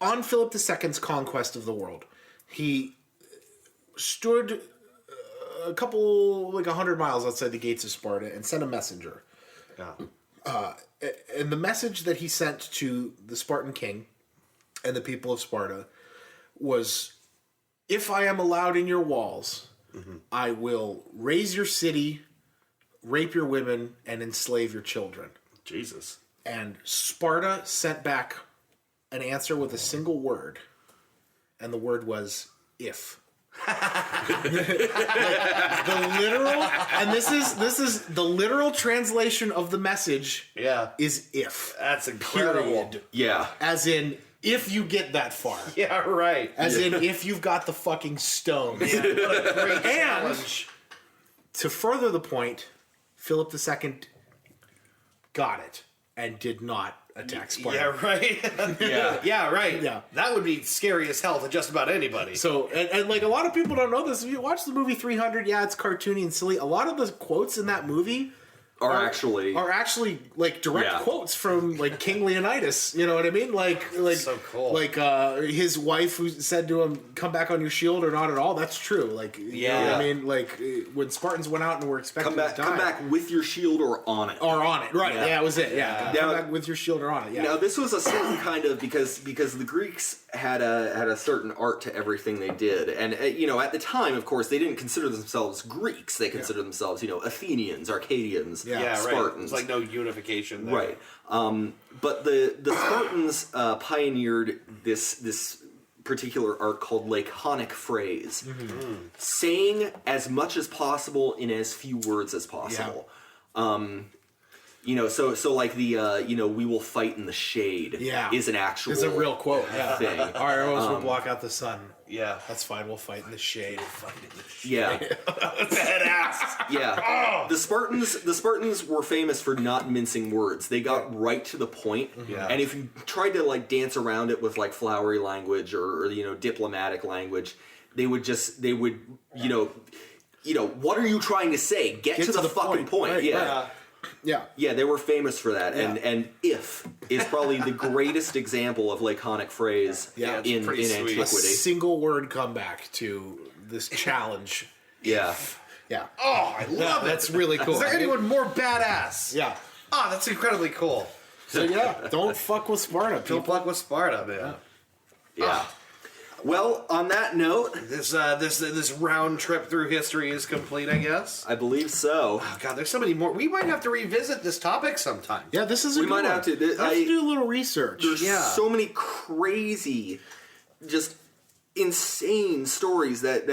on Philip II's conquest of the world, he stood a couple, like 100 miles outside the gates of Sparta and sent a messenger. Yeah. And the message that he sent to the Spartan king and the people of Sparta was, if I am allowed in your walls, I will raise your city, rape your women, and enslave your children. Jesus. And Sparta sent back an answer with a single word, and the word was if. The literal, and this is the literal translation of the message. Yeah. Is if. That's incredible. Period. Yeah. As in, if you get that far. Yeah. Right. As in, if you've got the fucking stones. Great And challenge. to further the point, Philip II got it and did not attack Sparta. Yeah. Right. Yeah. Yeah. Right. Yeah. That would be scary as hell to just about anybody. So, and like a lot of people don't know this. If you watch the movie 300, yeah, it's cartoony and silly. A lot of the quotes in that movie Are actually like direct Yeah. quotes from like King Leonidas. You know what I mean? Like So cool. Like his wife who said to him, "Come back on your shield or not at all." That's true. Like you know what Yeah. I mean? Like when Spartans went out and were expected to die. come back with your shield or on it. Or on it, right? Yeah, that was it. Yeah, Now- come back with your shield or on it. Yeah. Now this was a certain kind of because the Greeks had a certain art to everything they did, and you know, at the time, of course, they didn't consider themselves Greeks. They considered themselves, you know, Athenians, Arcadians, Yeah. yeah. Right. Spartans. It's like no unification there. Right. But the Spartans pioneered this particular art called laconic phrase, saying as much as possible in as few words as possible. You know, so like the you know, we will fight in the shade. Yeah. Is an actual. It's a real quote. Yeah. thing. Our arrows will block out the sun. Yeah. That's fine. We'll fight in the shade. Yeah. Badass. Yeah. The Spartans were famous for not mincing words. They got right to the point. Yeah. And if you tried to like dance around it with like flowery language or you know, diplomatic language, they would you know, what are you trying to say? Get to the fucking point. Right, Yeah. right. Yeah, they were famous for that, Yeah. and "if" is probably the greatest example of laconic phrase Yeah, it's in pretty sweet. A antiquity. single word comeback to this challenge. Yeah, Yeah. Oh, I love it. That's really cool. Is there anyone more badass? Yeah. Oh, that's incredibly cool. So yeah, don't fuck with Sparta, people. Don't fuck with Sparta, man. yeah. Well, on that note, This round trip through history is complete, I guess. I believe so. Oh, God, there's so many more. We might have to revisit this topic sometime. Yeah, this is a We good might one. have to. I have to do a little research. There's Yeah. so many crazy, just insane stories that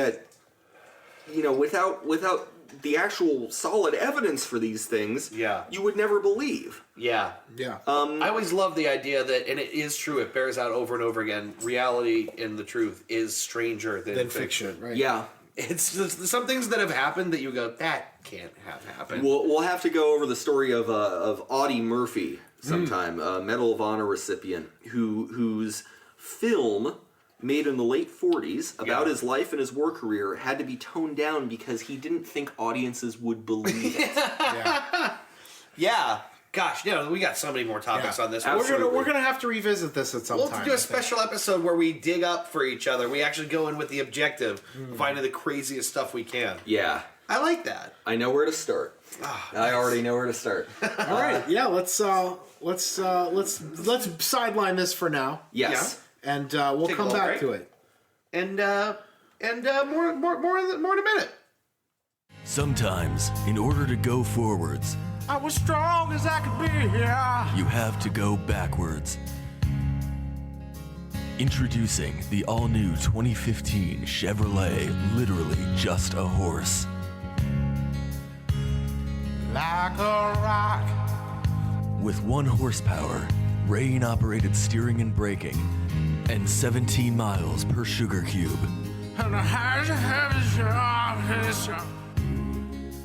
without the actual solid evidence for these things, Yeah. you would never believe. Yeah. Yeah. I always love the idea that, and it is true, it bears out over and over again, reality and the truth is stranger than Than fiction. fiction, right? Yeah. It's just some things that have happened that you go, that can't have happened. We'll have to go over the story of Audie Murphy sometime, a Medal of Honor recipient whose film made in the late 40s about Yeah. his life and his war career had to be toned down because he didn't think audiences would believe it. Yeah. Yeah. Gosh, we got so many more topics Yeah. on this. Absolutely. We're gonna have to revisit this at some We'll time. do I a think. special episode where we dig up for each other. We actually go in with the objective, finding the craziest stuff we can. Yeah. I like that. I know where to start. I already know where to start. All right. Yeah. Let's sideline this for now, Yes. and we'll Take a come little back break. to it. And more in a minute. Sometimes, in order to go forwards, I was strong as I could be. Yeah. you have to go backwards. Introducing the all-new 2015 Chevrolet Literally Just a Horse. Like a rock. With 1 horsepower, rain-operated steering and braking, and 17 miles per sugar cube.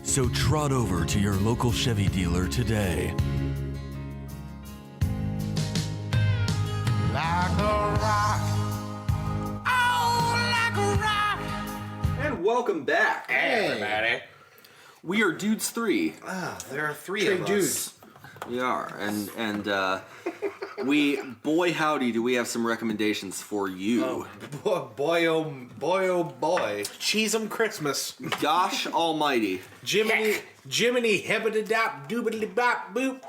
So trot over to your local Chevy dealer today. Like a rock. Oh, like a rock. And welcome back. Hey. Everybody. We are Dudes 3. There are three Hey, of us. dudes. We are. And boy howdy, do we have some recommendations for you. Boy, oh boy. Cheesem Christmas. Gosh almighty. Jiminy hibbity dop doobity bop boop.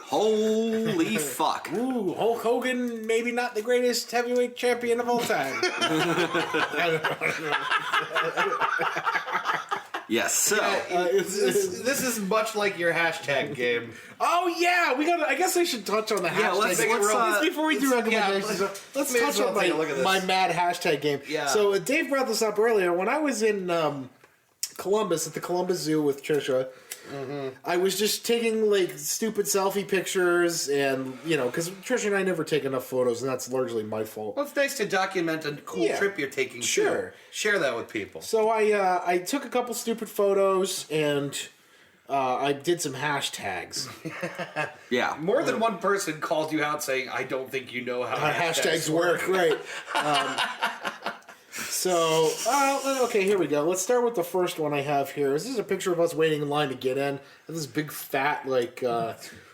Holy fuck. Ooh, Hulk Hogan, maybe not the greatest heavyweight champion of all time. Yes, so. This is much like your hashtag game. Oh yeah, I guess I should touch on the hashtag. let's, Before we do recommendations, let's may touch as well on take a look at this. my mad hashtag game. Yeah. So Dave brought this up earlier. When I was in Columbus at the Columbus Zoo with Trisha, I was just taking like stupid selfie pictures, and because Trisha and I never take enough photos, and that's largely my fault. Well, it's nice to document a cool Yeah. trip you're taking. Sure. Too. Share that with people. So I took a couple stupid photos, and I did some hashtags. Yeah. More than one person called you out saying, "I don't think you know how Hashtags work, right? Okay, here we go. Let's start with the first one I have here. This is a picture of us waiting in line to get in. And this big fat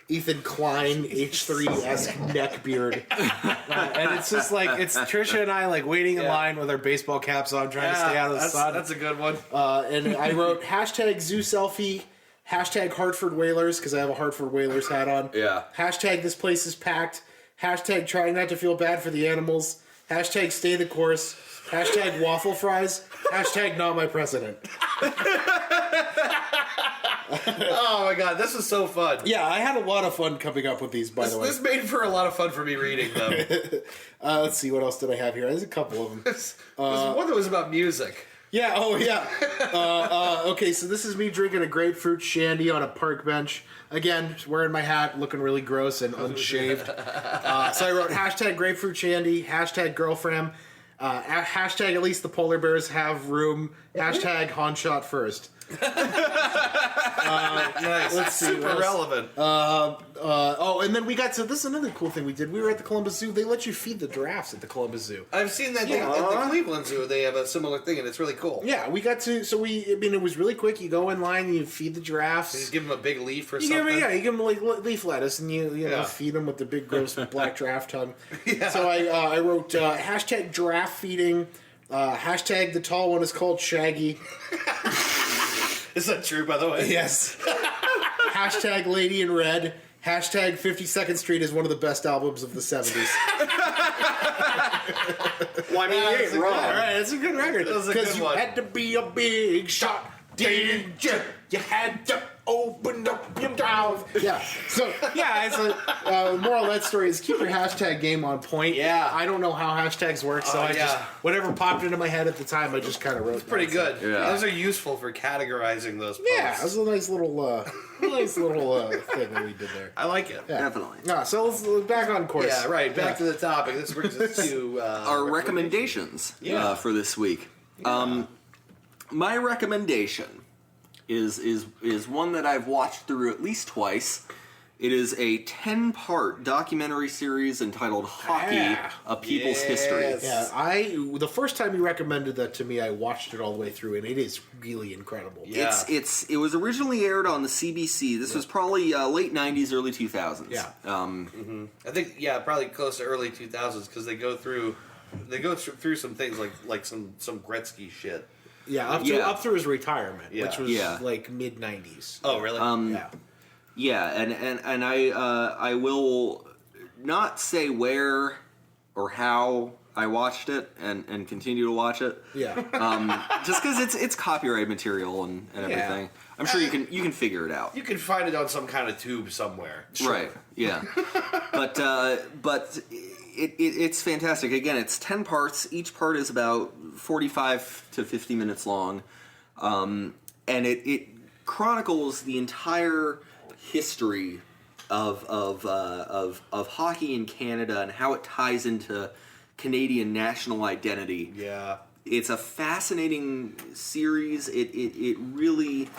Ethan Klein H3-esque neck beard, and it's just like it's Trisha and I waiting in line with our baseball caps on, trying to stay out of the sun. That's a good one. And I wrote hashtag zoo selfie, hashtag Hartford Whalers, because I have a Hartford Whalers hat on. Yeah. Hashtag this place is packed. Hashtag trying not to feel bad for the animals. Hashtag stay the course. Hashtag waffle fries. Hashtag not my president. Oh my god, this is so fun. Yeah, I had a lot of fun coming up with these, by the way. This made for a lot of fun for me reading them. Let's see, what else did I have here? There's a couple of them. There's one that was about music. Yeah, oh yeah. Okay, so this is me drinking a grapefruit shandy on a park bench. Again, just wearing my hat, looking really gross and unshaved. So I wrote hashtag grapefruit shandy, hashtag girlfriend, hashtag at least the polar bears have room, hashtag Han shot first. Nice. Let's see, Super what else? relevant. And then we got to this is another cool thing we did. We were at the Columbus Zoo. They let you feed the giraffes at the Columbus Zoo. I've seen that thing at the Cleveland Zoo. They have a similar thing, and it's really cool. Yeah, we got to. It was really quick. You go in line, and you feed the giraffes. You just give them a big leaf or You something. give them like leaf lettuce, and you know Yeah. feed them with the big gross black giraffe tongue. So I wrote hashtag giraffe feeding, hashtag the tall one is called Shaggy. Is that true, by the way? Yes. Hashtag Lady in Red. Hashtag 52nd Street is one of the best albums of the 70s. Well, I mean, you ain't wrong. All right, that's a good record. That was a good Because you one. had to be a big shot, didn't you? You had to open up your mouth. Yeah. So, yeah, it's moral of that story is keep your hashtag game on point. Yeah. I don't know how hashtags work, so I just, whatever popped into my head at the time, I just kind of wrote Pretty down. good. Yeah. Those are useful for categorizing those posts. Yeah, it was a nice little thing that we did there. I like it. Yeah. Definitely. So let's back on course. Yeah, right. Back to the topic. This brings us to Our recommendations for this week. My recommendation is one that I've watched through at least twice. It is a 10-part documentary series entitled Hockey: Yeah. A People's History. Yeah, the first time you recommended that to me, I watched it all the way through, and it is really incredible. Yeah. It was originally aired on the CBC. This was probably late 90s, early 2000s. Yeah. I think probably close to early 2000s because they go through some things like some Gretzky shit. Yeah, up through his retirement, which was like mid '90s. Oh, really? Yeah. Yeah, and I will not say where or how I watched it and continue to watch it. Yeah. Just because it's copyright material and everything. I'm sure you can figure it out. You can find it on some kind of tube somewhere. Right. Yeah. but it's fantastic. Again, it's 10 parts. Each part is about 45 to 50 minutes long, and it chronicles the entire history of hockey in Canada and how it ties into Canadian national identity. Yeah. It's a fascinating series. It really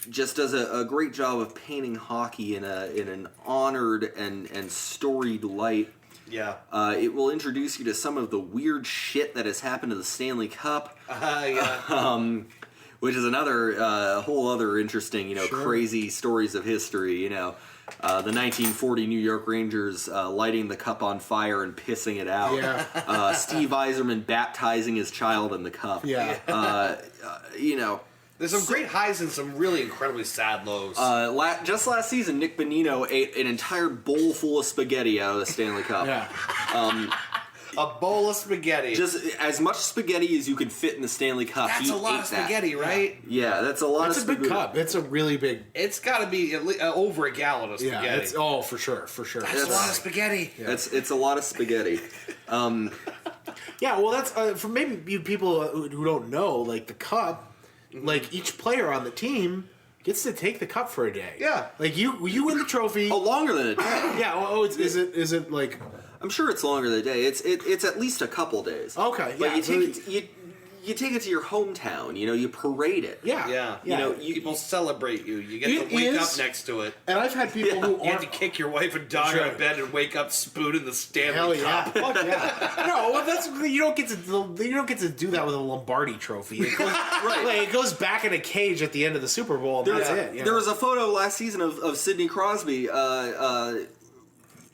just does a great job of painting hockey in an honored and storied light. Yeah. It will introduce you to some of the weird shit that has happened to the Stanley Cup, which is another whole other interesting, crazy stories of history. The 1940 New York Rangers lighting the cup on fire and pissing it out. Yeah. Steve Yzerman baptizing his child in the cup. Yeah. There's some great highs and some really incredibly sad lows. Just last season, Nick Bonino ate an entire bowl full of spaghetti out of the Stanley Cup. Yeah. A bowl of spaghetti. Just as much spaghetti as you could fit in the Stanley Cup. That's he a lot ate of spaghetti, right? Yeah, that's a lot It's of a spaghetti. big cup. It's a really big. It's got to be at least, over a gallon of spaghetti. Yeah. It's for sure. That's a lot of spaghetti. It's a lot of spaghetti. Yeah. Well, that's for maybe you people who don't know. Like the cup, like each player on the team gets to take the cup for a day. Yeah. Like you win the trophy. Oh, longer than a day. Yeah. Is it like? I'm sure it's longer than a day. It's at least a couple days. Okay. But Yeah. you take it to your hometown. You parade it. Yeah. Yeah. People celebrate you. You get It to wake up is- next to it. And I've had people who You have to aren't. kick your wife and daughter out of bed and wake up spooning the Stanley Hell yeah! Cup. Fuck yeah! No, well, that's you don't get to do that with a Lombardi trophy. It goes, it goes back in a cage at the end of the Super Bowl. And that's it. There was a photo last season of Sidney Crosby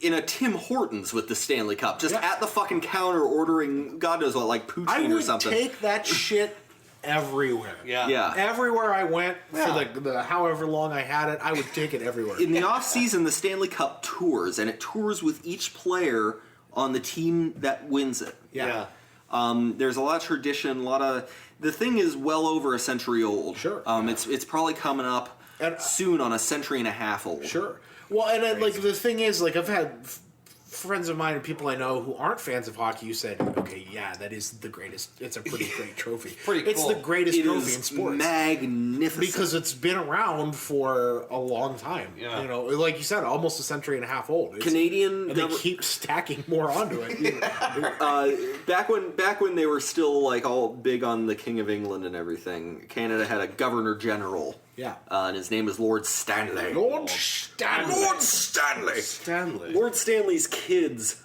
in a Tim Hortons with the Stanley Cup, just at the fucking counter ordering God knows what, like poutine I or would something. take that shit everywhere. Yeah. Everywhere I went for the however long I had it, I would take it everywhere. In the off season, the Stanley Cup tours, and it tours with each player on the team that wins it. Yeah. There's a lot of tradition, the thing is well over a century old. Sure. It's probably coming up And- soon on a century and a half old. Sure. Well, and then, like the thing is, like I've had friends of mine and people I know who aren't fans of hockey, you said, okay, yeah, that is the greatest. It's a pretty great trophy. Pretty It's cool. the greatest It trophy is in sports. magnificent. Because it's been around for a long time. Yeah. You know, like you said, almost a century and a half old. Canadian And they gover- keep stacking more onto it. back when they were still like all big on the King of England and everything, Canada had a Governor General. Yeah. And his name was Lord Stanley. Lord Stanley. Lord Stanley. Stanley. Lord Stanley's kids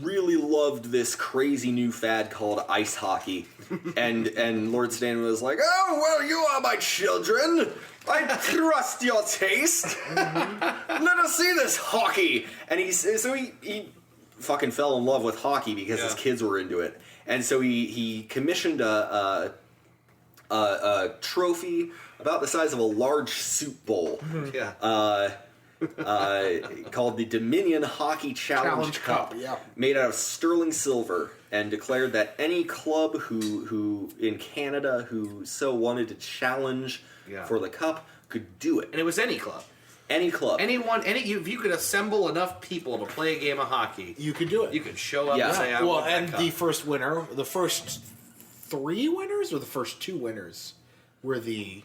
really loved this crazy new fad called ice hockey, and Lord Stanley was like, "Oh well, you are my children. I trust your taste. Let us see this hockey." And he fucking fell in love with hockey because his Yeah. kids were into it, and so he commissioned a trophy about the size of a large soup bowl. Yeah. Called the Dominion Hockey Challenge Cup, yeah. made out of sterling silver, and declared that any club who in Canada who so wanted to challenge Yeah. for the cup could do it. And it was any club. Any club. If you could assemble enough people to play a game of hockey, You could do it. you could show up Yeah. and say, I well, want that and cup. the first winner, the first 3 winners, or the first 2 winners, were the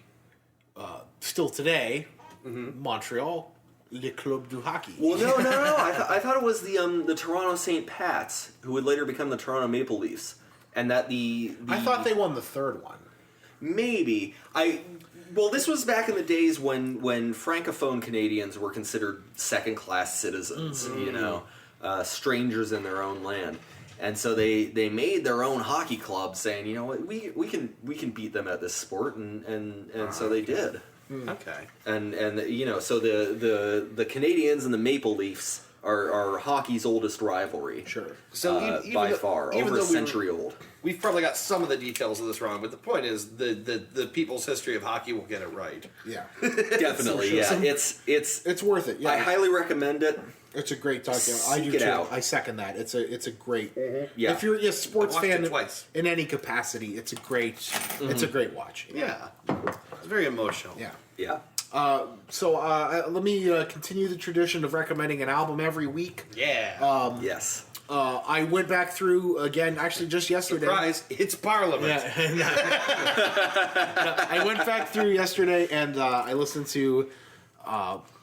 still today Montreal Le Club du Hockey. well, no. I thought it was the Toronto St. Pats, who would later become the Toronto Maple Leafs, and that the I thought they won the third one. maybe Well, this was back in the days when Francophone Canadians were considered second-class citizens, you know, strangers in their own land, and so they made their own hockey club, saying, you know what, we can beat them at this sport, and so they did, Okay. and you know, so the Canadians and the Maple Leafs are hockey's oldest rivalry, Sure. So by far, even over a though century old. We've probably got some of the details of this wrong, but the point is the people's history of hockey will get it right. Yeah. Definitely, yeah, It's worth it. Yeah. I highly recommend it. It's a great documentary. I Seek do it too. out. I second that. It's a great. Yeah. If you're a sports I watched fan it twice. in any capacity, it's a great watch. Yeah. It's very emotional. Yeah. Yeah. So let me continue the tradition of recommending an album every week. Yeah. Yes. I went back through again, actually just yesterday. Surprise! It's Parliament. Yeah. I went back through yesterday and I listened to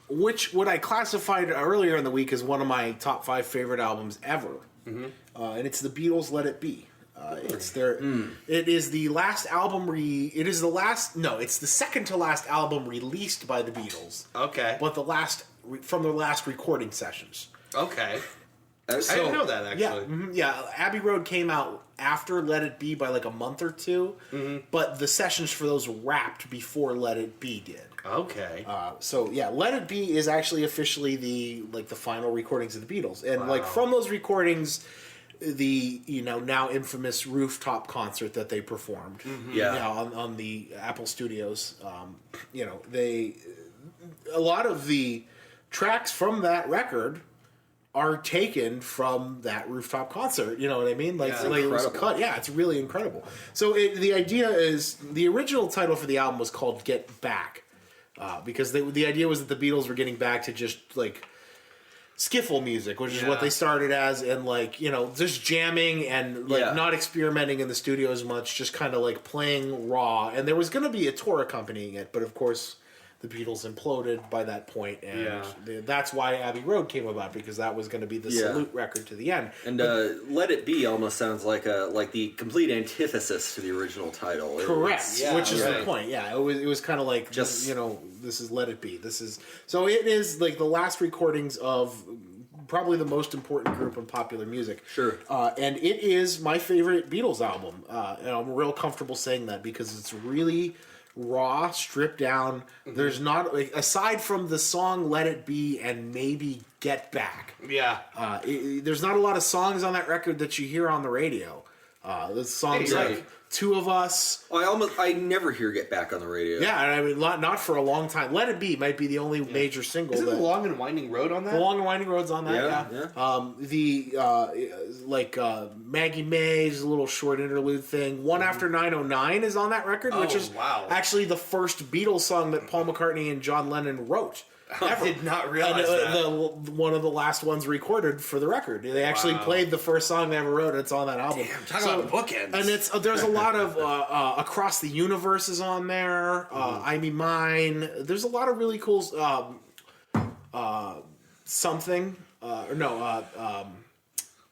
what I classified earlier in the week as one of my top 5 favorite albums ever, and it's the Beatles' "Let It Be." It's their. It is the last album. It's the second to last album released by the Beatles, Okay. but the last from their last recording sessions. Okay. So- I didn't know that Yeah, actually. yeah. Abbey Road came out after Let It Be by like a month or 2, but the sessions for those wrapped before Let It Be did. Okay. So yeah, Let It Be is actually officially the final recordings of the Beatles, and like from those recordings, the now infamous rooftop concert that they performed, Yeah. on the Apple Studios, a lot of the tracks from that record are taken from that rooftop concert. You know what I mean? Like, Yeah, like it was incredible. cut. Yeah, it's really incredible. So the idea is the original title for the album was called "Get Back," because the idea was that the Beatles were getting back to just like skiffle music, which is what Yeah. they started as, and like just jamming and like Yeah. not experimenting in the studio as much, just kind of like playing raw. And there was going to be a tour accompanying it, but of course the Beatles imploded by that point, and that's why Abbey Road came about, because that was going to be the Yeah. salute record to the end. And "Let It Be" almost sounds like the complete antithesis to the original title. Correct, Yeah, which is the right. point. Yeah, it was kind of like Just- this is Let It Be. This is so it is like the last recordings of probably the most important group in popular music. Sure. And it is my favorite Beatles album, and I'm real comfortable saying that because it's really raw, stripped down. There's not, like, aside from the song "Let It Be" and maybe "Get Back," Yeah. there's not a lot of songs on that record that you hear on the radio. The songs Hey, like right. Two of Us. I never hear "Get Back" on the radio. Yeah, and I mean, not for a long time. "Let It Be" might be the only major single. Isn't that, the Long and Winding Road on that? The Long and Winding Road's on that, Yeah, yeah. Maggie May's little short interlude thing. One After 909 is on that record, which Oh, is wow. actually the first Beatles song that Paul McCartney and John Lennon wrote. I did not realize that. One of the last ones recorded for the record. They actually played the first song they ever wrote, and it's on that album. Damn, talk about bookends. And there's a lot of Across the Universe is on there. I Mean Mine. There's a lot of really cool something.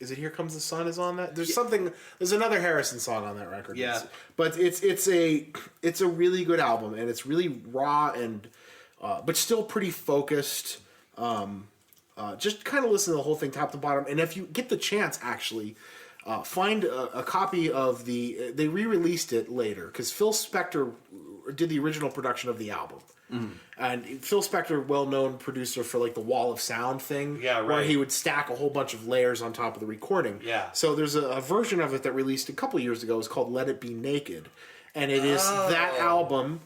Is it Here Comes the Sun is on that? There's another Harrison song on that record. Yeah. But it's a really good album, and it's really raw and but still pretty focused. Just kind of listen to the whole thing top to bottom, and if you get the chance, actually, find a copy of they re-released it later because Phil Spector did the original production of the album. And Phil Spector, well-known producer for like the Wall of Sound thing, where he would stack a whole bunch of layers on top of the recording. Yeah. So there's a version of it that released a couple years ago. It's called Let It Be Naked, and it is that album,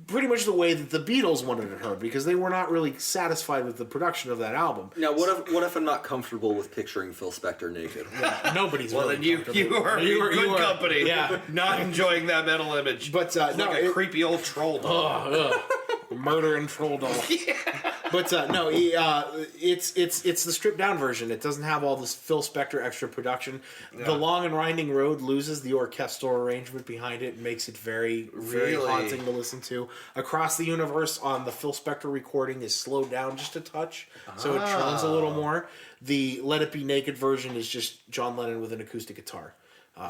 pretty much the way that the Beatles wanted it heard, because they were not really satisfied with the production of that album. Now, what if I'm not comfortable with ppicturing Phil Spector naked? Nobody's Well, really then you comfortable. are in good company. Yeah. Not enjoying that mental image. But like a creepy old troll dog. Murder and troll doll. But it's the stripped down version. It doesn't have all this Phil Spector extra production. The Long and Winding Road loses the orchestral arrangement behind it and makes it very, very Really? haunting to listen to. Across the Universe on the Phil Spector recording is slowed down just a touch, so it drones a little more. The Let It Be Naked version is just John Lennon with an acoustic guitar.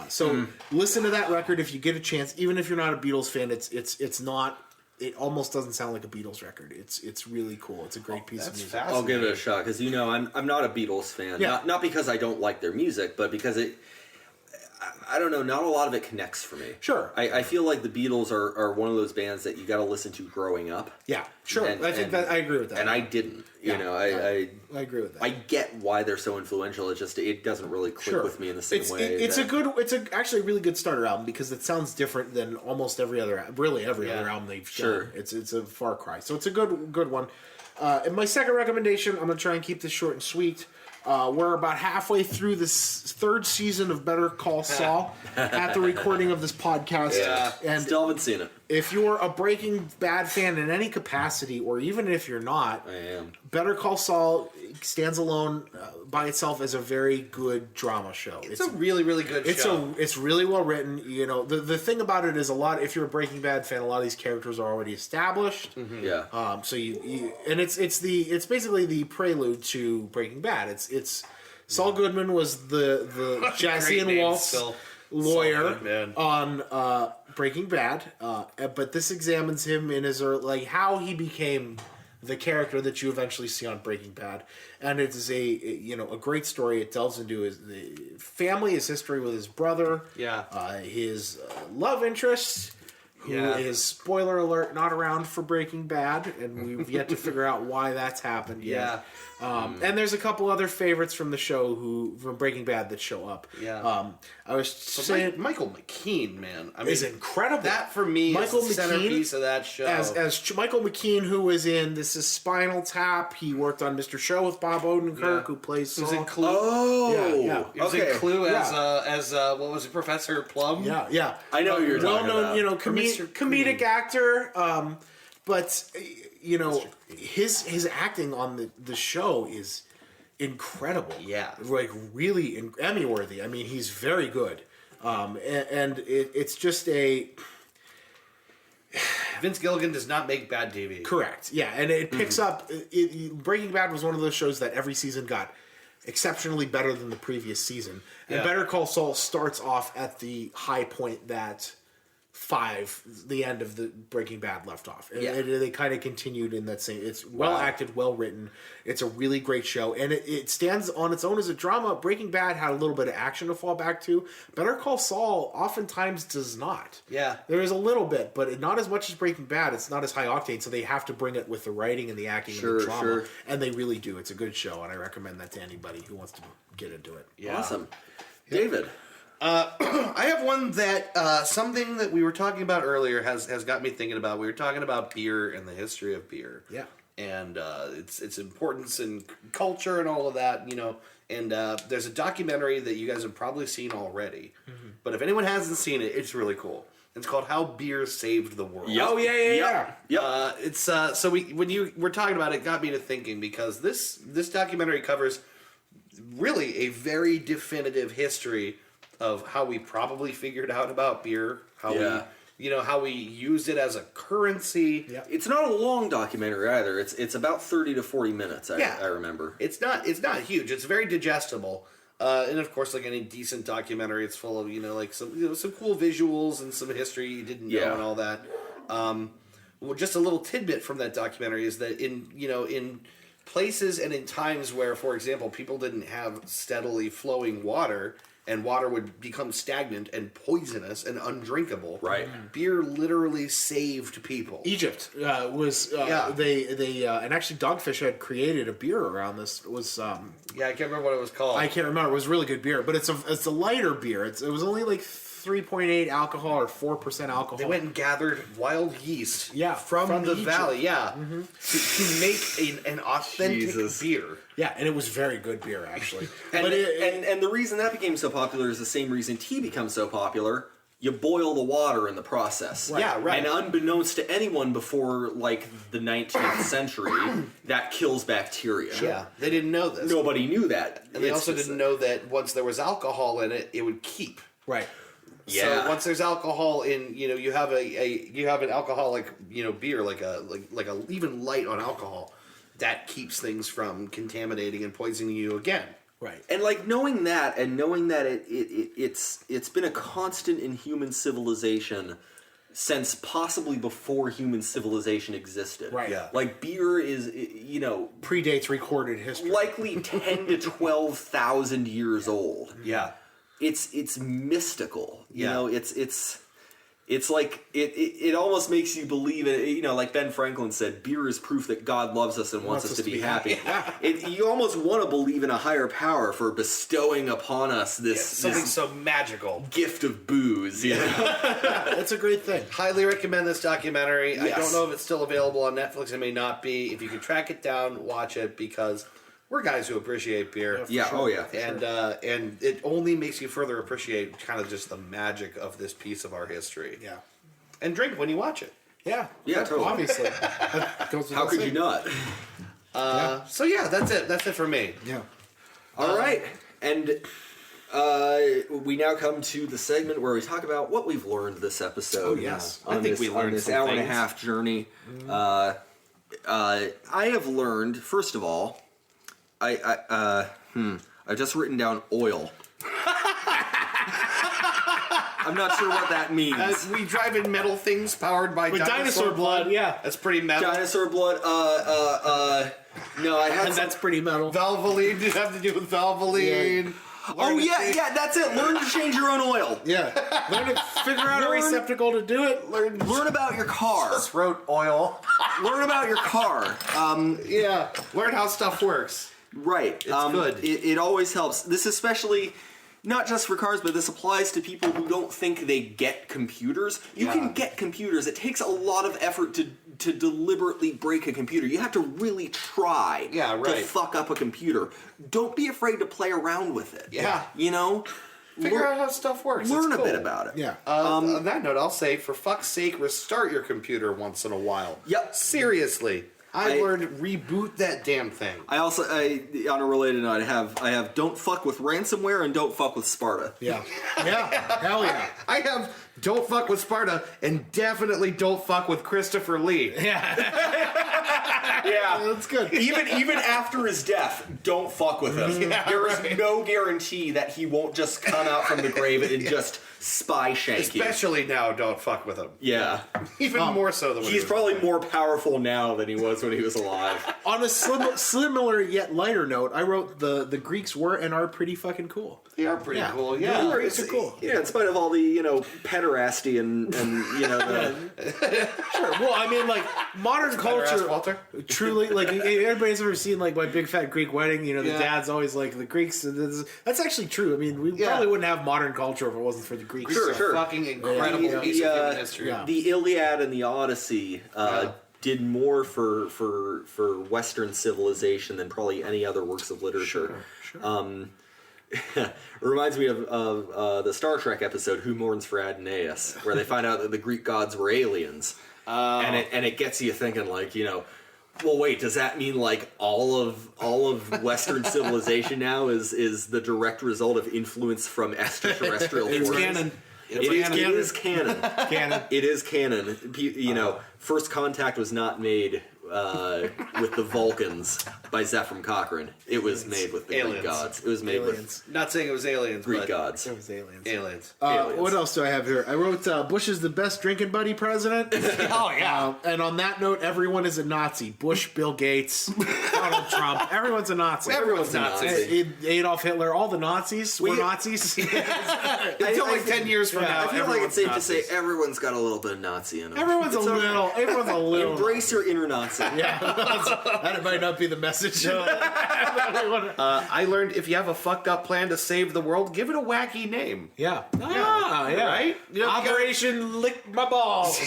So listen to that record if you get a chance. Even if you're not a Beatles fan, it's not. It almost doesn't sound like a Beatles record. It's really cool. It's a great piece of music. I'll give it a shot because I'm not a Beatles fan. Yeah. Not because I don't like their music, but because I don't know. Not a lot of it connects for me. Sure. I feel like the Beatles are one of those bands that you got to listen to growing up. Yeah, sure. I think that I agree with that. And I didn't. I agree with that. I get why they're so influential. It doesn't really click with me in the same way. It's actually a really good starter album because it sounds different than almost every other other album they've done. It's a far cry. So it's a good one. And my second recommendation, I'm going to try and keep this short and sweet. We're about halfway through this third season of Better Call Saul at the recording of this podcast. Yeah, and still haven't seen it. If you're a Breaking Bad fan in any capacity, or even if you're not, I am. Better Call Saul stands alone by itself as a very good drama show. It's a really, really good show. It's really well written. You know, the thing about it is if you're a Breaking Bad fan, a lot of these characters are already established. Mm-hmm. Yeah. So it's basically the prelude to Breaking Bad. It's Saul Goodman was the Jesse and Walt's lawyer on Breaking Bad, but this examines him in his how he became the character that you eventually see on Breaking Bad, and it is a great story. It delves into his family, his history with his brother, his love interest, who is, spoiler alert, not around for Breaking Bad, and we've yet to figure out why that's happened yet. And there's a couple other favorites from the show from Breaking Bad that show up. I was saying Michael McKean, man, is incredible. That for me Michael is the McKean, centerpiece of that show. As Michael McKean, who was in This Is Spinal Tap. He worked on Mr. Show with Bob Odenkirk, who plays Saul. He was in Clue. Oh, He was in Clue as what was it, Professor Plum? Yeah. I know who you're talking about. Well-known, comedic actor. But his acting on the show is incredible. Yeah. Like really Emmy worthy. I mean, he's very good. And it's just a Vince Gilligan does not make bad TV. correct. Yeah, and it picks up. Breaking Bad was one of those shows that every season got exceptionally better than the previous season. And Better Call Saul starts off at the high point that 5, the end of the Breaking Bad left off. And they kind of continued in that same. It's well acted, well written. It's a really great show, and it stands on its own as a drama. Breaking Bad had a little bit of action to fall back to. Better Call Saul oftentimes does not. Yeah, there is a little bit, but not as much as Breaking Bad. It's not as high octane, so they have to bring it with the writing and the acting and the drama, and they really do. It's a good show, and I recommend that to anybody who wants to get into it. Yeah. Awesome, David. I have one that something that we were talking about earlier has got me thinking about. We were talking about beer and the history of beer. Yeah. And its importance in culture and all of that, And there's a documentary that you guys have probably seen already. Mm-hmm. But if anyone hasn't seen it, it's really cool. It's called How Beer Saved the World. Yep. Oh, yeah. Yep. It's so when you were talking about it, got me to thinking because this documentary covers really a very definitive history of how we probably figured out about beer, how how we used it as a currency. Yeah. It's not a long documentary either. It's about 30 to 40 minutes. I remember. It's not huge. It's very digestible. And of course, like any decent documentary, it's full of like some cool visuals and some history you didn't know and all that. Well, just a little tidbit from that documentary is that in places and in times where, for example, people didn't have steadily flowing water and water would become stagnant and poisonous and undrinkable. Right. Beer literally saved people. Egypt was they and actually Dogfish had created a beer around this. It was I can't remember what it was called. I can't remember. It was really good beer, but it's a lighter beer. It was only like 3.8 alcohol or 4% alcohol. They went and gathered wild yeast from the Egypt. valley, to make an authentic beer. Yeah, and it was very good beer actually. And, and the reason that became so popular is the same reason tea becomes so popular. You boil the water in the process. Right. Yeah, right. And unbeknownst to anyone before, like, the 19th century, that kills bacteria. Yeah, they didn't know this. Nobody knew that. And they also didn't know that once there was alcohol in it, it would keep. Right. Yeah. So once there's alcohol in, you have an alcoholic, beer like a even light on alcohol, that keeps things from contaminating and poisoning you again. Right. And like knowing that it's been a constant in human civilization since possibly before human civilization existed. Right. Yeah. Like beer is Predates recorded history. likely 10 to 12,000 years old. Yeah. It's mystical. You Yeah. know, it's like it almost makes you believe it. Like Ben Franklin said, beer is proof that God loves us and wants us to be happy. You almost want to believe in a higher power for bestowing upon us this Something so magical. gift of booze. You know? It's a great thing. Highly recommend this documentary. Yes. I don't know if it's still available on Netflix. It may not be. If you can track it down, watch it because we're guys who appreciate beer. Yeah. Oh yeah. And it only makes you further appreciate kind of just the magic of this piece of our history. Yeah. And drink when you watch it. Yeah. Yeah, totally. Obviously. That goes How without could saying. you not? So yeah, that's it. That's it for me. Yeah. All right, and we now come to the segment where we talk about what we've learned this episode. Oh, yes. on I think this, we learned on this some hour and a things. half journey. I have learned, first of all, I've just written down oil. I'm not sure what that means. We drive in metal things powered by With dinosaur blood, yeah. That's pretty metal. Dinosaur blood. No, I had And some. that's pretty metal. Valvoline. Does it have to do with Valvoline? Oh yeah, that's it. Learn to change your own oil. Yeah. Learn to figure out a receptacle to do it. Learn about your car. Throat oil. Learn about your car. Yeah. Learn how stuff works. Right. It's good. It always helps. This especially, not just for cars, but this applies to people who don't think they get computers. You can get computers. It takes a lot of effort to deliberately break a computer. You have to really try to fuck up a computer. Don't be afraid to play around with it. Yeah. Figure out how stuff works. Learn It's a bit cool. about it. Yeah. On that note, I'll say, for fuck's sake, restart your computer once in a while. Yep. Seriously. I learned reboot that damn thing. I also, on a related note, I have don't fuck with ransomware and don't fuck with Sparta. Yeah. Yeah. Hell yeah. I have don't fuck with Sparta and definitely don't fuck with Christopher Lee. Yeah, That's good. even after his death, don't fuck with him. There is no guarantee that he won't just come out from the grave and just spy shank you. Especially now, don't fuck with him. Yeah, Even more so than when he he's was probably more powerful now than he was when he was alive. On a similar yet lighter note, I wrote the Greeks were and are pretty fucking cool. They are pretty Yeah. cool, Yeah. yeah. Greeks are cool. Yeah, in spite of all the pederasty and the Sure. Well, I mean, like modern culture, Walter. truly, like everybody's ever seen like My Big Fat Greek Wedding. The Yeah. dad's always like the Greeks. That's actually true. I mean, we probably wouldn't have modern culture if it wasn't for the Greeks. Sure, So- sure. Fucking incredible Yeah. piece of human history. Yeah. the Iliad and the Odyssey did more for Western civilization than probably any other works of literature. Sure. reminds me of the Star Trek episode "Who Mourns for Adonais," where they find out that the Greek gods were aliens, and it gets you thinking, like, well, wait, does that mean like all of Western civilization now is the direct result of influence from extraterrestrial forces? It's canon. It is canon. Canon. It is canon. First contact was not made with the Vulcans by Zephram Cochrane. It was made with the Greek gods. It was made with Not saying it was aliens, Greek but gods. It was aliens. aliens. Aliens. What else do I have here? I wrote Bush is the best drinking buddy president. Oh yeah. And on that note, everyone is a Nazi. Bush, Bill Gates, Donald Trump. Everyone's a Nazi. Everyone's Nazi. Adolf Hitler. All the Nazis were Nazis. Until like 10 years from now, I feel like it's everyone's safe Nazis. to say everyone's got a little bit of Nazi in them. Everyone's a little. Embrace your inner Nazi. Yeah, that might not be the message. I learned if you have a fucked up plan to save the world, give it a wacky name. Yeah. Right? Operation Lick My Balls.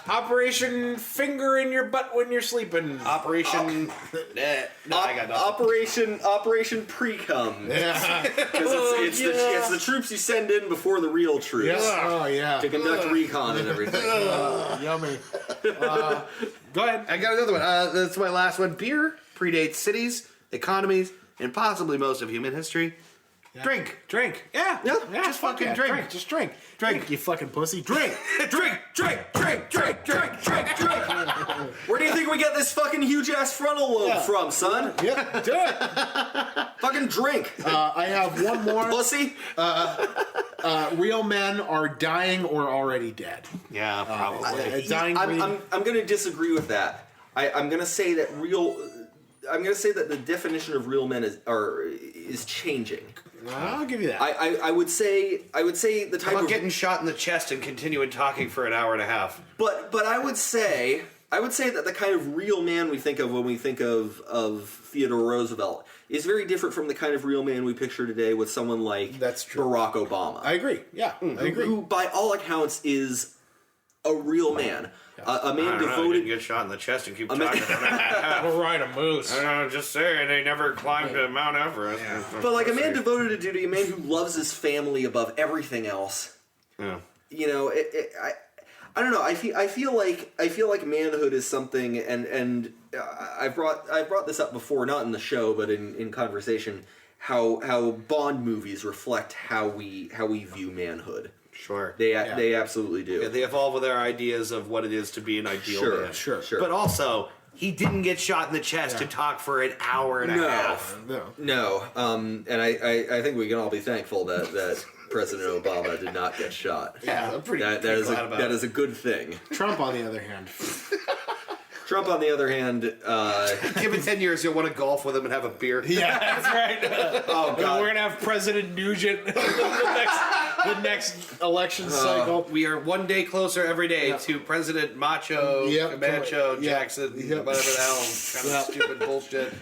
Operation Finger in Your Butt When You're Sleeping. Operation. No, I got nothing. Operation Pre-Cum. Yeah. Because it's the troops you send in before the real troops. Oh, yeah. To conduct recon and everything. Yummy. Go ahead. I got another one. That's my last one. Beer predates cities, economies, and possibly most of human history. Yeah. Drink. Yeah. Just fucking drink. Just drink. Drink. You fucking pussy. Drink. Drink. Where do you think we get this fucking huge ass frontal lobe from, son? Yeah. Do it. Fucking drink. I have one more. Pussy. Real men are dying or already dead. Yeah, probably. Dying. I'm going to disagree with that. I'm going to say that the definition of real men is changing. I'll give you that. I would say the type How about of getting shot in the chest and continuing talking for an hour and a half? but I would say that the kind of real man we think of when we think of Theodore Roosevelt is very different from the kind of real man we picture today with someone like That's true. Barack Obama. I agree. Yeah, I agree. Who by all accounts is a real man. A man I don't know, devoted. you get shot in the chest and keep talking. We'll ride a moose. I don't know, just saying, they never climbed to Mount Everest. Yeah. But like a man devoted to duty, a man who loves his family above everything else. Yeah. I don't know. I feel like manhood is something, and I've brought this up before, not in the show, but in conversation. How Bond movies reflect how we view manhood. Sure. They absolutely do. Yeah, they evolve with our ideas of what it is to be an ideal man. Sure. But also, he didn't get shot in the chest to talk for an hour and a half. No. And I think we can all be thankful that President Obama did not get shot. Yeah, I'm pretty That glad is about that it. is a good thing. Trump, on the other hand. Trump, on the other hand, Give it 10 years, you'll want to golf with him and have a beer. Yeah, that's right. oh god, We're gonna have President Nugent the next election cycle. We are one day closer every day to President Macho, Camacho, Jackson, whatever the hell kind of stupid bullshit.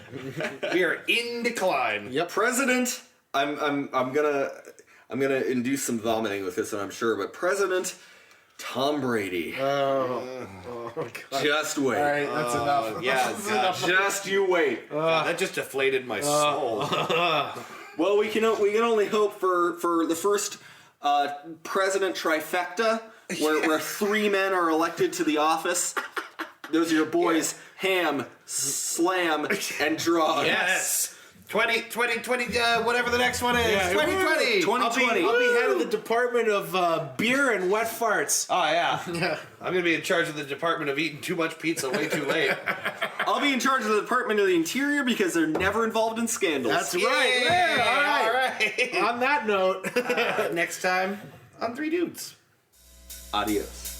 We are in decline. Yep. President. I'm gonna induce some vomiting with this one, I'm sure, but President Tom Brady. Oh God. Just wait. All right, that's enough. Yeah, That's God. enough. Just you wait. That just deflated my soul. Well, we can only hope for the first president trifecta, where three men are elected to the office. Those are your boys, Ham, Slam, and Draw. Yes. 2020, whatever the next one is. Yeah, 2020. 2020. I'll be head of the Department of Beer and Wet Farts. Oh, yeah. I'm going to be in charge of the department of eating too much pizza way too late. I'll be in charge of the Department of the Interior because they're never involved in scandals. That's right. Yeah, all right. On that note, Next time on Three Dudes. Adios.